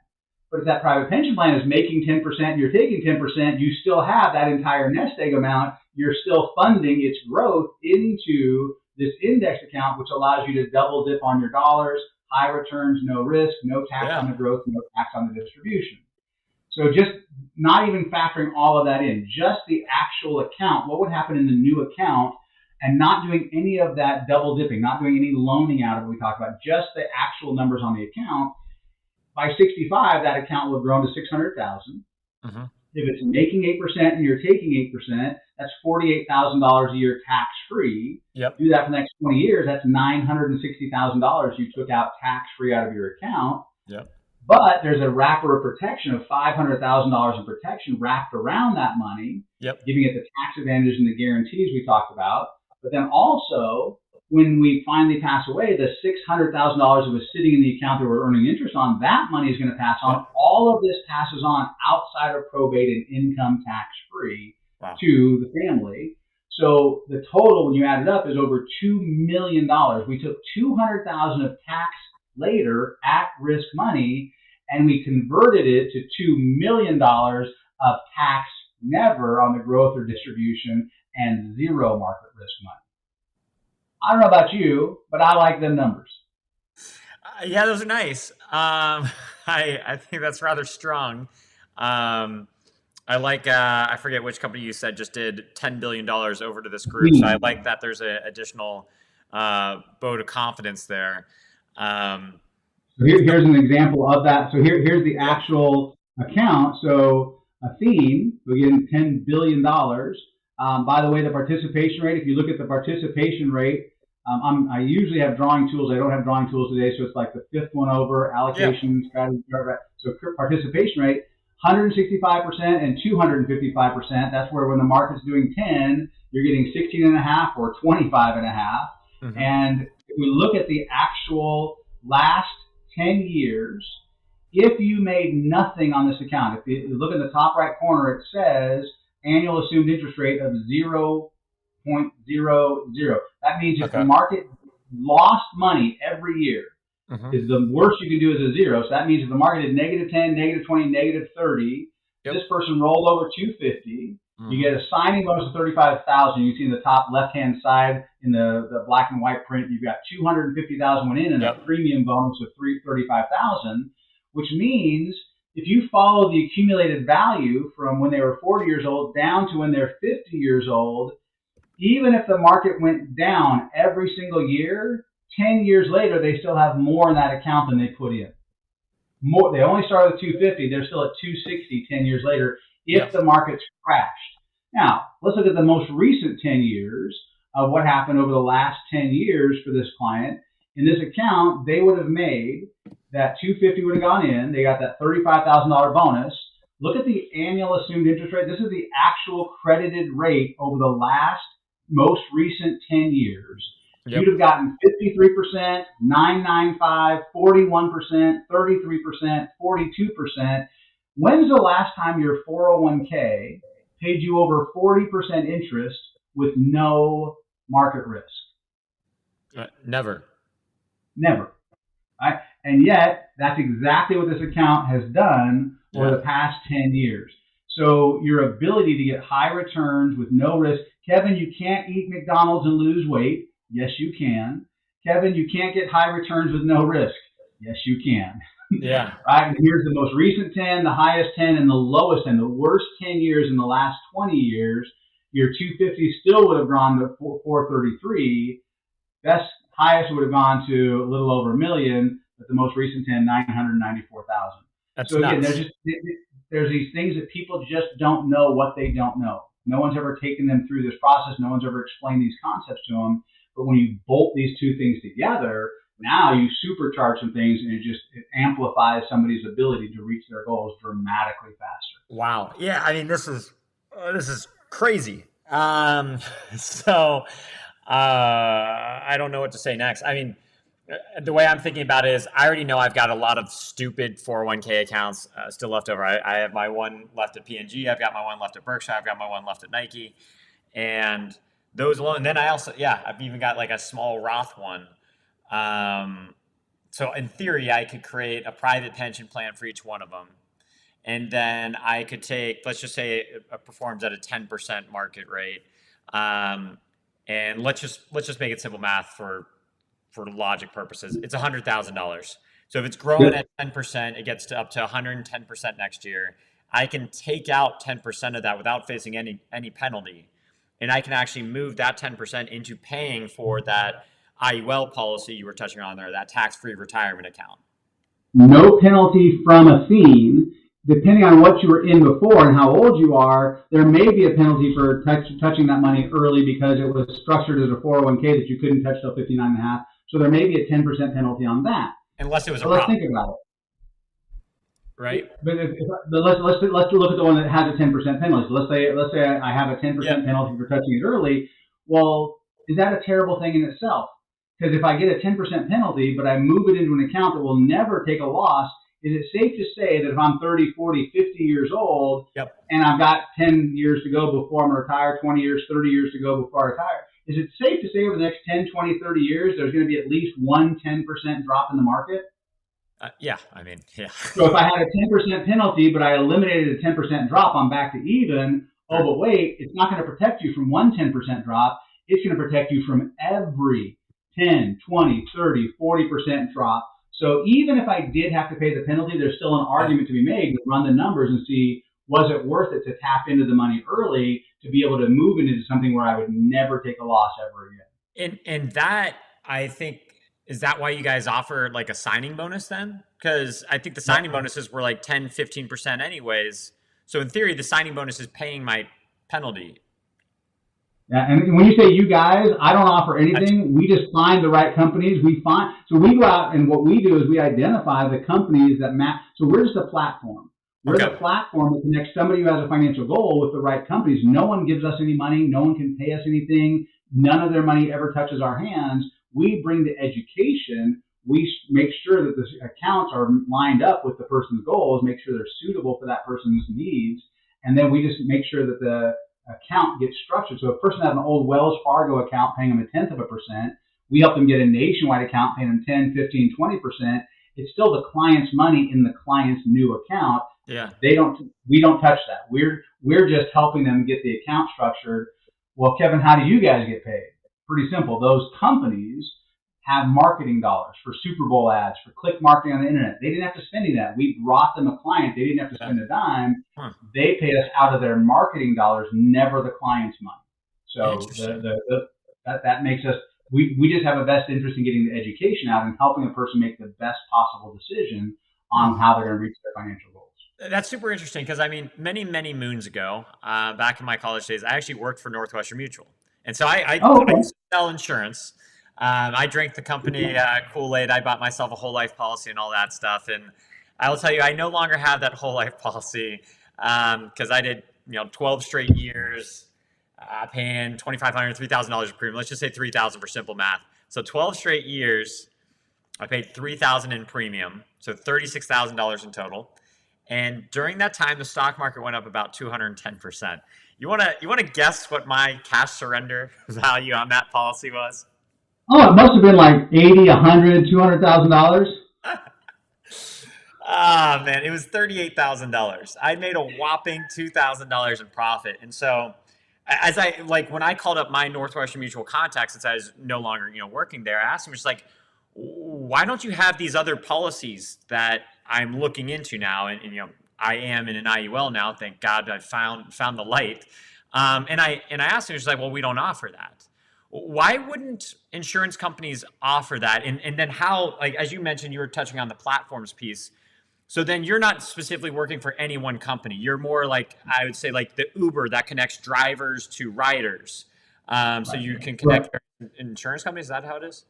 But if that private pension plan is making 10% and you're taking 10%, you still have that entire nest egg amount. You're still funding its growth into this index account, which allows you to double dip on your dollars, high returns, no risk, no tax on Yeah. the growth, no tax on the distribution. So just not even factoring all of that in, just the actual account, what would happen in the new account, and not doing any of that double dipping, not doing any loaning out of it we talked about, just the actual numbers on the account. By 65, that account will have grown to 600,000. Mm-hmm. If it's making 8% and you're taking 8%, that's $48,000 a year tax free. Yep. Do that for the next 20 years, that's $960,000 you took out tax free out of your account. Yep. But there's a wrapper of protection of $500,000 in protection wrapped around that money, Yep. giving it the tax advantage and the guarantees we talked about. But then also, when we finally pass away, the $600,000 that was sitting in the account that we're earning interest on, that money is going to pass on. Yep. All of this passes on outside of probate and income tax free Wow. to the family. So the total, when you add it up, is over $2 million. We took $200,000 of tax later at risk money, and we converted it to $2 million of tax never on the growth or distribution and zero market risk money. I don't know about you, but I like them numbers. Yeah, those are nice. I think that's rather strong. I like I forget which company you said just did $10 billion over to this group. So I like that there's an additional vote of confidence there. So here's an example of that. So here's the actual account. So Athene, again, $10 billion. By the way, the participation rate, if you look at the participation rate, I usually have drawing tools. I don't have drawing tools today, so it's like the fifth one over, Yeah. allocation, strategy. So participation rate, 165% and 255%. That's where when the market's doing 10, you're getting 16 and a half or 25 and a half. Mm-hmm. And if we look at the actual last 10 years, if you made nothing on this account, if you look in the top right corner, it says annual assumed interest rate of 0.00. That means if the Okay. market lost money every year, Mm-hmm. is the worst you can do is a zero. So that means if the market is negative 10, negative 20, negative 30, Yep. this person rolled over 250. You Mm-hmm. get a signing bonus of 35,000. You see in the top left-hand side in the black and white print, you've got 250,000 went in and a Yep. premium bonus of 35,000, which means if you follow the accumulated value from when they were 40 years old down to when they're 50 years old, even if the market went down every single year, 10 years later, they still have more in that account than they put in. More, they only started with 250, they're still at 260 10 years later if Yep. the market's crashed. Now, let's look at the most recent 10 years of what happened over the last 10 years for this client. In this account, they would have made that 250 would have gone in, they got that $35,000 bonus. Look at the annual assumed interest rate. This is the actual credited rate over the last most recent 10 years. You'd Yep. have gotten 53%, 995, 41%, 33%, 42%. When's the last time your 401k paid you over 40% interest with no market risk? Never. Never. Right? And yet, that's exactly what this account has done over Yeah. the past 10 years. So your ability to get high returns with no risk. Kevin, you can't eat McDonald's and lose weight. Yes, you can. Kevin, you can't get high returns with no risk. Yes, you can. Yeah. Right? And here's the most recent 10, the highest 10, and the lowest 10. The worst 10 years in the last 20 years, your 250 still would have gone to 433. Best highest would have gone to a little over a million, but the most recent 10, 994,000. That's So again, nuts. there's these things that people just don't know what they don't know. No one's ever taken them through this process. No one's ever explained these concepts to them. But when you bolt these two things together, now you supercharge some things, and it amplifies somebody's ability to reach their goals dramatically faster. Wow. Yeah. I mean, this is crazy. So I don't know what to say next. I mean, the way I'm thinking about it is I already know I've got a lot of stupid 401k accounts still left over. I have my one left at P&G. I've got my one left at Berkshire. I've got my one left at Nike. And those alone. And then I also, yeah, I've even got like a small Roth one. Um, so in theory, I could create a private pension plan for each one of them. And then I could take, let's just say it performs at a 10% market rate. Um, and let's just make it simple math for logic purposes. It's $100,000. So if it's growing Yep. at 10%, it gets to up to 110% next year. I can take out 10% of that without facing any penalty, and I can actually move that 10% into paying for that IUL policy you were touching on there, that tax-free retirement account. No penalty from Athene. Depending on what you were in before and how old you are, there may be a penalty for touching that money early because it was structured as a 401k that you couldn't touch till 59 and a half. So there may be a 10% penalty on that. Unless it was a But let's Roth, think about right? it. But let's look at the one that has a 10% penalty. So let's say I have a 10% Yep. penalty for touching it early. Well, is that a terrible thing in itself? Because if I get a 10% penalty, but I move it into an account that will never take a loss, is it safe to say that if I'm 30, 40, 50 years old Yep. and I've got 10 years to go before I'm retired, 20 years, 30 years to go before I retire, is it safe to say over the next 10, 20, 30 years there's going to be at least one 10% drop in the market? Yeah. I mean, yeah. So if I had a 10% penalty, but I eliminated a 10% drop, I'm back to even. Oh, Sure. but wait, it's not going to protect you from one 10% drop. It's going to protect you from every 10, 20, 30, 40% drop. So even if I did have to pay the penalty, there's still an Yeah. argument to be made to run the numbers and see, was it worth it to tap into the money early to be able to move it into something where I would never take a loss ever again? And that I think Is that why you guys offer like a signing bonus then? Because I think the signing bonuses were like 10, 15% anyways. So in theory, the signing bonus is paying my penalty. Yeah, and when you say you guys, I don't offer That's, anything. We just find the right companies. So we go out and what we do is we identify the companies that match. So we're just a platform. We're okay. the platform that connects somebody who has a financial goal with the right companies. No one gives us any money. No one can pay us anything. None of their money ever touches our hands. We bring the education. We make sure that the accounts are lined up with the person's goals, make sure they're suitable for that person's needs, and then we just make sure that the account gets structured. So if a person has an old Wells Fargo account paying them a tenth of a percent, we help them get a nationwide account paying them 10, 15, 20%. It's still the client's money in the client's new account. Yeah. We don't touch that. We're just helping them get the account structured. Well, Kevin, how do you guys get paid? Pretty simple. Those companies have marketing dollars for Super Bowl ads, for click marketing on the internet. They didn't have to spend any of that. We brought them a client. They didn't have to spend a dime. Huh. They paid us out of their marketing dollars, never the client's money. So that makes us, we just have a best interest in getting the education out and helping a person make the best possible decision on how they're going to reach their financial goals. That's super interesting because I mean, many, many moons ago, back in my college days, I actually worked for Northwestern Mutual. And so I used to sell insurance. I drank the company Kool-Aid. I bought myself a whole life policy and all that stuff. And I will tell you, I no longer have that whole life policy because I did 12 straight years paying $2,500, $3,000 a premium. Let's just say $3,000 for simple math. So 12 straight years, I paid $3,000 in premium, so $36,000 in total. And during that time, the stock market went up about 210%. You wanna guess what my cash surrender value on that policy was? Oh, it must have been like 80, 100, $200,000. Ah, man, it was $38,000. I made a whopping $2,000 in profit. And so as when I called up my Northwestern Mutual contact, since I was no longer, working there, I asked him, just like, why don't you have these other policies that I'm looking into now? And I am in an IUL now. Thank God I found the light. And I asked him, he's like, well, we don't offer that. Why wouldn't insurance companies offer that? And then how, like, as you mentioned, you were touching on the platforms piece. So then you're not specifically working for any one company. You're more like, I would say, like the Uber that connects drivers to riders. So you can connect insurance companies. Is that how it is?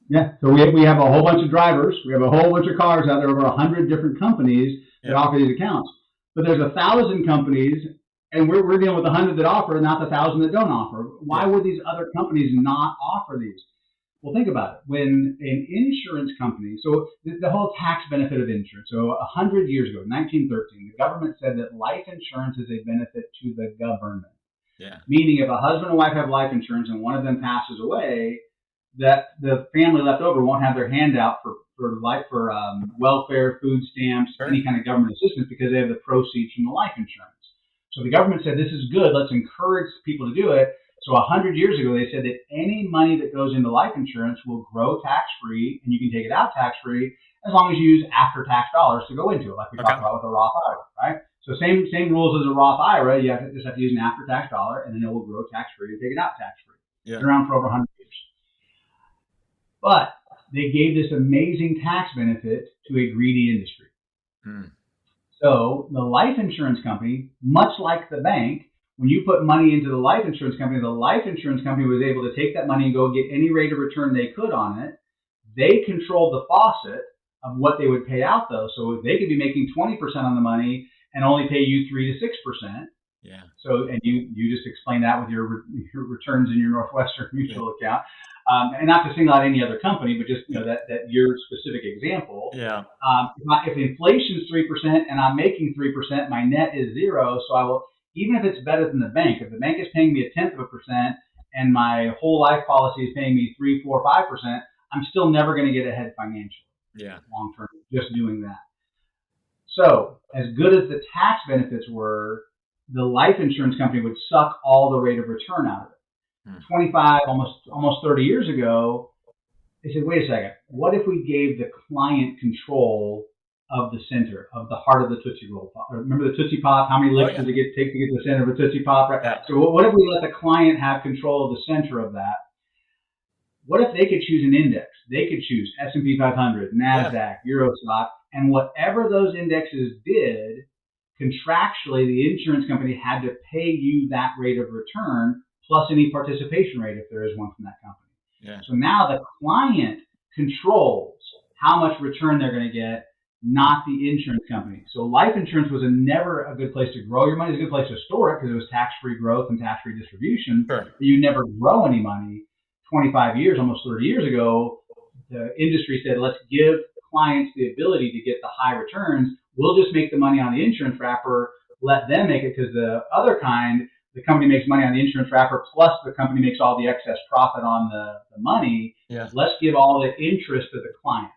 Yeah. So we have a whole bunch of drivers. We have a whole bunch of cars out there, over 100 different companies that offer these accounts. But there's 1,000 companies, and we're dealing with 100 that offer, not the 1,000 that don't offer. Why would these other companies not offer these? Well, think about it. When an insurance company, so the whole tax benefit of insurance, so 100 years ago, 1913, the government said that life insurance is a benefit to the government. Yeah. Meaning if a husband and wife have life insurance and one of them passes away, that the family left over won't have their hand out for welfare, food stamps, any kind of government assistance, because they have the proceeds from the life insurance. So the government said, this is good. Let's encourage people to do it. So 100 years ago, they said that any money that goes into life insurance will grow tax-free, and you can take it out tax-free as long as you use after-tax dollars to go into it, like we talked about with a Roth IRA, right? So same rules as a Roth IRA. You just have to use an after-tax dollar, and then it will grow tax-free and take it out tax-free. Yeah. Been around for over 100 years. But they gave this amazing tax benefit to a greedy industry. So the life insurance company, much like the bank, when you put money into the life insurance company was able to take that money and go get any rate of return they could on it. They controlled the faucet of what they would pay out, though. So they could be making 20% on the money and only pay you 3 to 6%. Yeah. So, and you just explained that with your returns in your Northwestern Mutual account. And not to single out any other company, but just that your specific example. Yeah. If inflation's 3% and I'm making 3%, my net is 0. So I will, even if it's better than the bank, if the bank is paying me 0.1% and my whole life policy is paying me 3, 4, 5%, I'm still never going to get ahead financially. Yeah. Long term, just doing that. So as good as the tax benefits were, the life insurance company would suck all the rate of return out of it. 25, almost 30 years ago, they said, wait a second, what if we gave the client control of the center, of the heart of the Tootsie Roll Pop? Remember the Tootsie Pop? How many licks does it take to get to the center of a Tootsie Pop? Right? Yeah. So what if we let the client have control of the center of that? What if they could choose an index? They could choose S&P 500, NASDAQ, Eurostock, and whatever those indexes did, contractually, the insurance company had to pay you that rate of return plus any participation rate if there is one from that company. Yeah. So now the client controls how much return they're going to get, not the insurance company. So life insurance was never a good place to grow your money. It was a good place to store it because it was tax-free growth and tax-free distribution. Sure. But you never grow any money. 25 years, almost 30 years ago, the industry said, let's give clients the ability to get the high returns. We'll just make the money on the insurance wrapper, let them make it, because the other kind, the company makes money on the insurance wrapper, plus the company makes all the excess profit on the money. Yeah. Let's give all the interest to the client.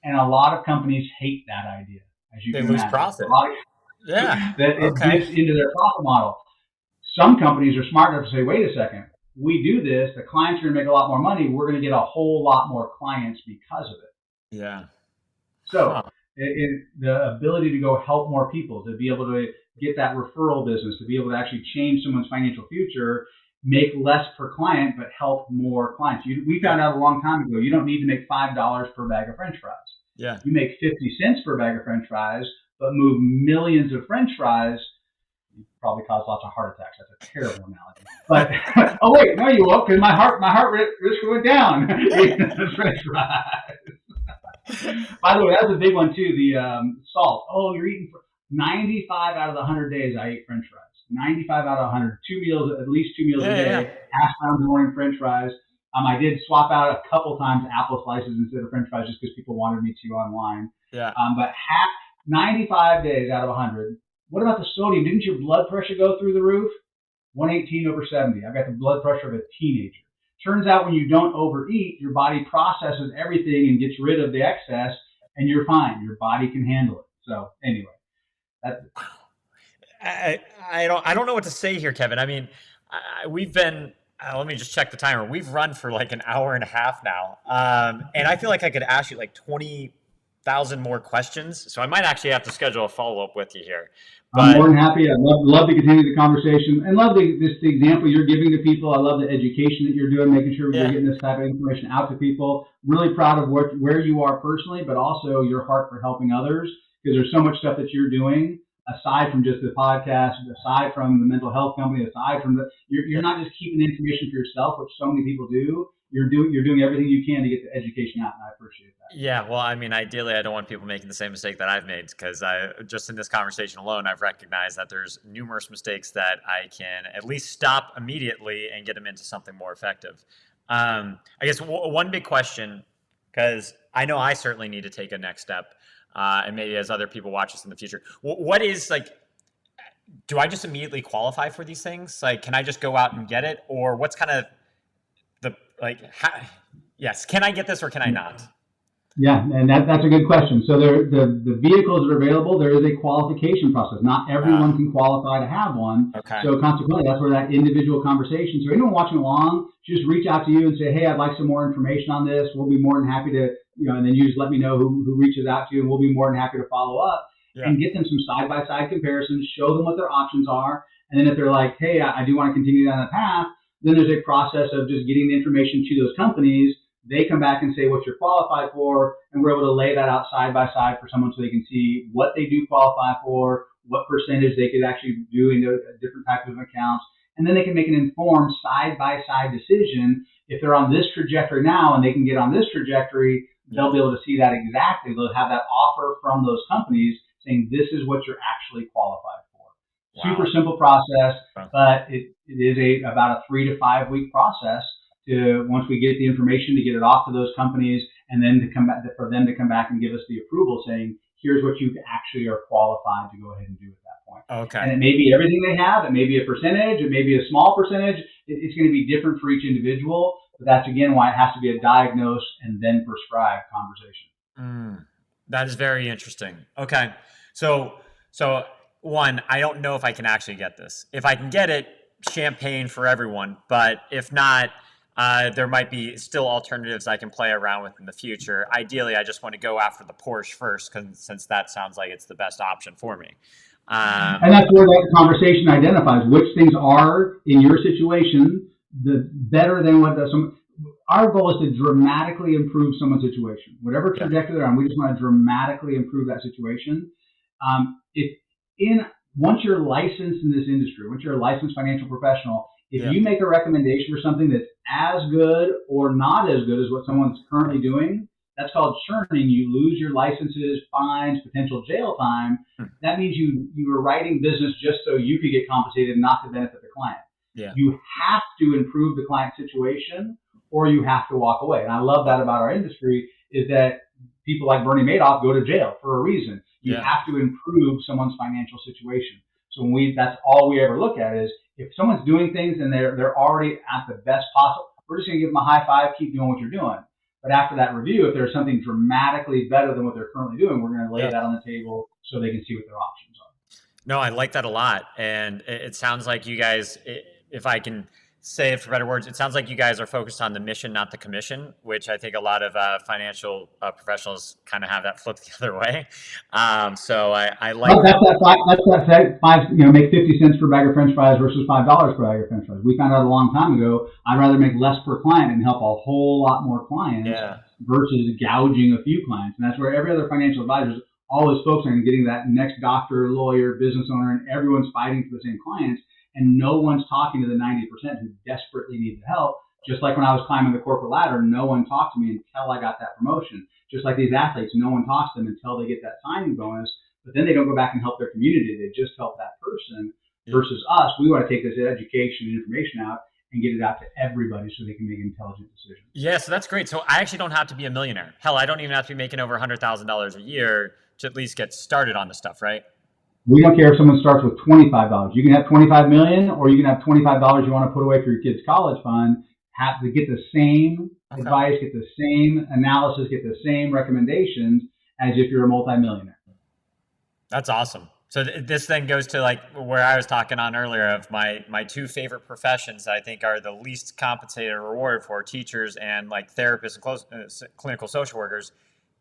And a lot of companies hate that idea, as you they can lose imagine. profit. That it Okay. gets into their profit model. Some companies are smart enough to say, wait a second, we do this, the clients are going to make a lot more money, we're going to get a whole lot more clients because of it. Yeah. So the ability to go help more people, to be able to get that referral business, to be able to actually change someone's financial future, make less per client, but help more clients. We found out a long time ago, you don't need to make $5 per bag of French fries. Yeah. You make 50 cents per bag of French fries, but move millions of French fries. You probably cause lots of heart attacks. That's a terrible analogy. But oh wait, no, you won't, because my heart risk went down. French fries. By the way, that's a big one too. The salt. Oh, you're eating 95 out of the 100 days I ate French fries. 95 out of 100. At least two meals a day. Hash browns in the morning, French fries. I did swap out a couple times apple slices instead of French fries just because people wanted me to online. Yeah. But 95 days out of 100. What about the sodium? Didn't your blood pressure go through the roof? 118/70. I've got the blood pressure of a teenager. Turns out when you don't overeat, your body processes everything and gets rid of the excess, and you're fine. Your body can handle it. So anyway, I don't know what to say here, Kevin. I mean, we've been. Let me just check the timer. We've run for like an hour and a half now, and I feel like I could ask you like 20,000 more questions. So I might actually have to schedule a follow up with you here. But I'm more than happy. I'd love to continue the conversation, and love the example you're giving to people. I love the education that you're doing, making sure you're getting this type of information out to people. Really proud of where you are personally, but also your heart for helping others, because there's so much stuff that you're doing aside from just the podcast, aside from the mental health company, aside from you're not just keeping the information for yourself, which so many people do. You're doing everything you can to get the education out, and I appreciate that. Yeah, well, I mean, ideally, I don't want people making the same mistake that I've made, because just in this conversation alone, I've recognized that there's numerous mistakes that I can at least stop immediately and get them into something more effective. I guess one big question, because I know I certainly need to take a next step, and maybe as other people watch this in the future, what is like, do I just immediately qualify for these things? Like, can I just go out and get it, or what's kind of yes, can I get this or can I not? Yeah, and that's a good question. So the vehicles that are available, there is a qualification process. Not everyone can qualify to have one. Okay. So consequently, that's where that individual conversation. So anyone watching along, just reach out to you and say, hey, I'd like some more information on this. We'll be more than happy to, and then you just let me know who reaches out to you, and we'll be more than happy to follow up and get them some side-by-side comparisons, show them what their options are. And then if they're like, hey, I do want to continue down that path, then there's a process of just getting the information to those companies. They come back and say what you're qualified for, and we're able to lay that out side by side for someone so they can see what they do qualify for, what percentage they could actually do in different types of accounts, and then they can make an informed side by side decision. If they're on this trajectory now and they can get on this trajectory, they'll be able to see that exactly. They'll have that offer from those companies saying this is what you're actually qualified for. Wow. Super simple process, but it is about a 3 to 5 week process to, once we get the information, to get it off to those companies, and then for them to come back and give us the approval saying, here's what you actually are qualified to go ahead and do at that point. Okay. And it may be everything they have. It may be a percentage. It may be a small percentage. It's going to be different for each individual. But that's, again, why it has to be a diagnose and then prescribed conversation. That is very interesting. Okay. So one, I don't know if I can actually get this. If I can get it, champagne for everyone. But if not, there might be still alternatives I can play around with in the future. Ideally, I just want to go after the Porsche first, since that sounds like it's the best option for me. And that's where that conversation identifies which things are, in your situation, the better than what our goal is to dramatically improve someone's situation. Whatever Yeah. trajectory they're on, we just want to dramatically improve that situation. If in Once you're licensed in this industry, once you're a licensed financial professional, if Yeah. you make a recommendation for something that's as good or not as good as what someone's currently doing, that's called churning. You lose your licenses, fines, potential jail time. Hmm. That means you were writing business just so you could get compensated, not to benefit the client. Yeah. You have to improve the client situation, or you have to walk away. And I love that about our industry is that people like Bernie Madoff go to jail for a reason. You Yeah. have to improve someone's financial situation. So that's all we ever look at is if someone's doing things and they're already at the best possible, we're just going to give them a high five, keep doing what you're doing. But after that review, if there's something dramatically better than what they're currently doing, we're going to lay Yeah. that on the table so they can see what their options are. No, I like that a lot. And it sounds like you guys, if I can say it for better words, it sounds like you guys are focused on the mission, not the commission, which I think a lot of financial professionals kind of have that flipped the other way. So I like Well, that's that five. Make 50 cents per bag of French fries versus $5 per bag of French fries. We found out a long time ago. I'd rather make less per client and help a whole lot more clients Yeah. versus gouging a few clients. And that's where every other financial advisor is always focusing on getting that next doctor, lawyer, business owner, and everyone's fighting for the same clients. And no one's talking to the 90% who desperately need the help. Just like when I was climbing the corporate ladder, no one talked to me until I got that promotion. Just like these athletes, no one talks to them until they get that signing bonus, but then they don't go back and help their community. They just help that person. Yeah. Versus us, we want to take this education and information out and get it out to everybody so they can make intelligent decisions. Yeah, so that's great. So I actually don't have to be a millionaire. Hell, I don't even have to be making over $100,000 a year to at least get started on this stuff, right? We don't care if someone starts with $25. You can have 25 million, or you can have $25 you want to put away for your kid's college fund. Have to get the same advice, get the same analysis, get the same recommendations as if you're a multimillionaire. That's awesome. So this then goes to like where I was talking on earlier of my two favorite professions that I think are the least compensated or rewarded for teachers and like therapists and clinical social workers.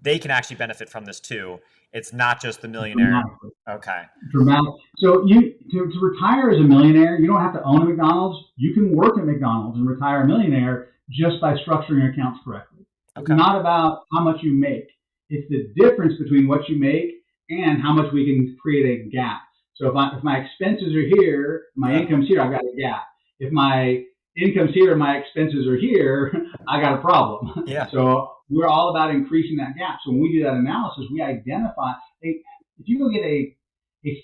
They can actually benefit from this too. It's not just the millionaire. Okay. Dramatic. So to retire as a millionaire, you don't have to own a McDonald's. You can work at McDonald's and retire a millionaire just by structuring your accounts correctly. It's not about how much you make. It's the difference between what you make and how much we can create a gap. So if my expenses are here, my income's here, I've got a gap. If my income's here, my expenses are here, I got a problem. Yeah. So we're all about increasing that gap. So when we do that analysis, we identify, if you go get a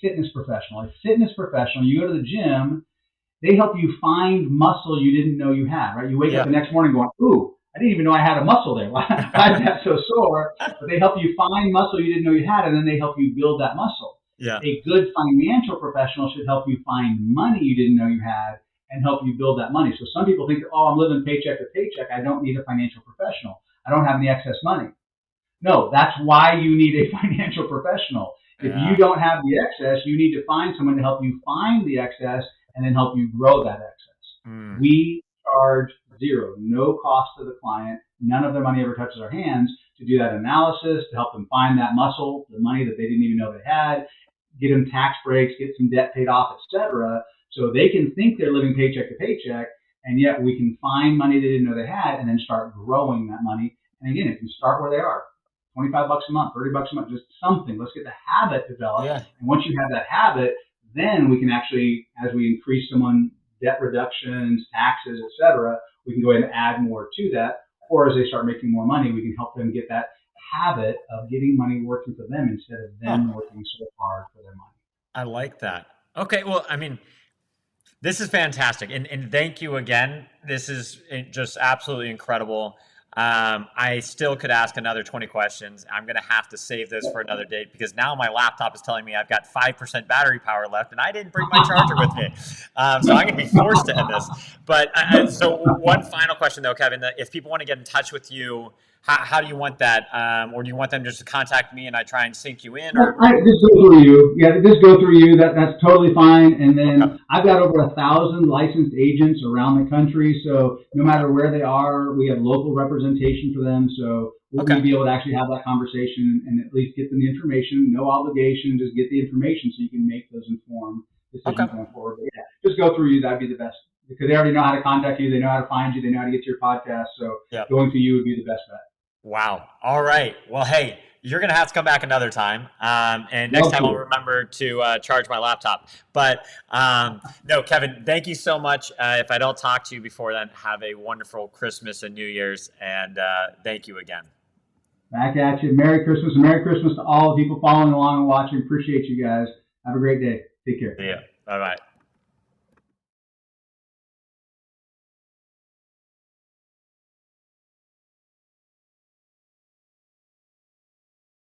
fitness professional, you go to the gym, they help you find muscle you didn't know you had, right? You wake up the next morning going, ooh, I didn't even know I had a muscle there. Why is that so sore? But they help you find muscle you didn't know you had, and then they help you build that muscle. Yeah. A good financial professional should help you find money you didn't know you had and help you build that money. So some people think, oh, I'm living paycheck to paycheck. I don't need a financial professional. I don't have any excess money. No, that's why you need a financial professional. If you don't have the excess, you need to find someone to help you find the excess and then help you grow that excess. We charge zero, no cost to the client. None of their money ever touches our hands to do that analysis, to help them find that muscle, the money that they didn't even know they had, get them tax breaks, get some debt paid off, etc. So they can think they're living paycheck to paycheck, and yet we can find money they didn't know they had and then start growing that money. And again, if you start where they are, $25 a month, $30 a month, just something. Let's get the habit developed. Yeah. And once you have that habit, then we can actually, as we increase someone debt reductions, taxes, etc., we can go ahead and add more to that. Or as they start making more money, we can help them get that habit of getting money working for them instead of them working so hard for their money. I like that. Okay. Well, I mean, this is fantastic. And thank you again. This is just absolutely incredible. I still could ask another 20 questions. I'm going to have to save this for another date because now my laptop is telling me I've got 5% battery power left and I didn't bring my charger with me. So I'm going to be forced to end this. But so one final question though, Kevin, if people want to get in touch with you, how do you want that? Or do you want them just to contact me and I try and sync you in? Or just go through you. Yeah, just go through you. That's totally fine. And then I've got over 1,000 licensed agents around the country. So no matter where they are, we have local representation for them. So we'll be able to actually have that conversation and at least get them the information. No obligation, just get the information so you can make those informed decisions going forward. But yeah, just go through you. That'd be the best because they already know how to contact you. They know how to find you. They know how to get to your podcast. So Yep. going through you would be the best bet. Wow. All right. Well, hey, you're going to have to come back another time. And next Love time I'll to. remember to charge my laptop. But no, Kevin, thank you so much. If I don't talk to you before then, have a wonderful Christmas and New Year's. And thank you again. Back at you. Merry Christmas, and Merry Christmas to all the people following along and watching. Appreciate you guys. Have a great day. Take care. See ya. Bye-bye.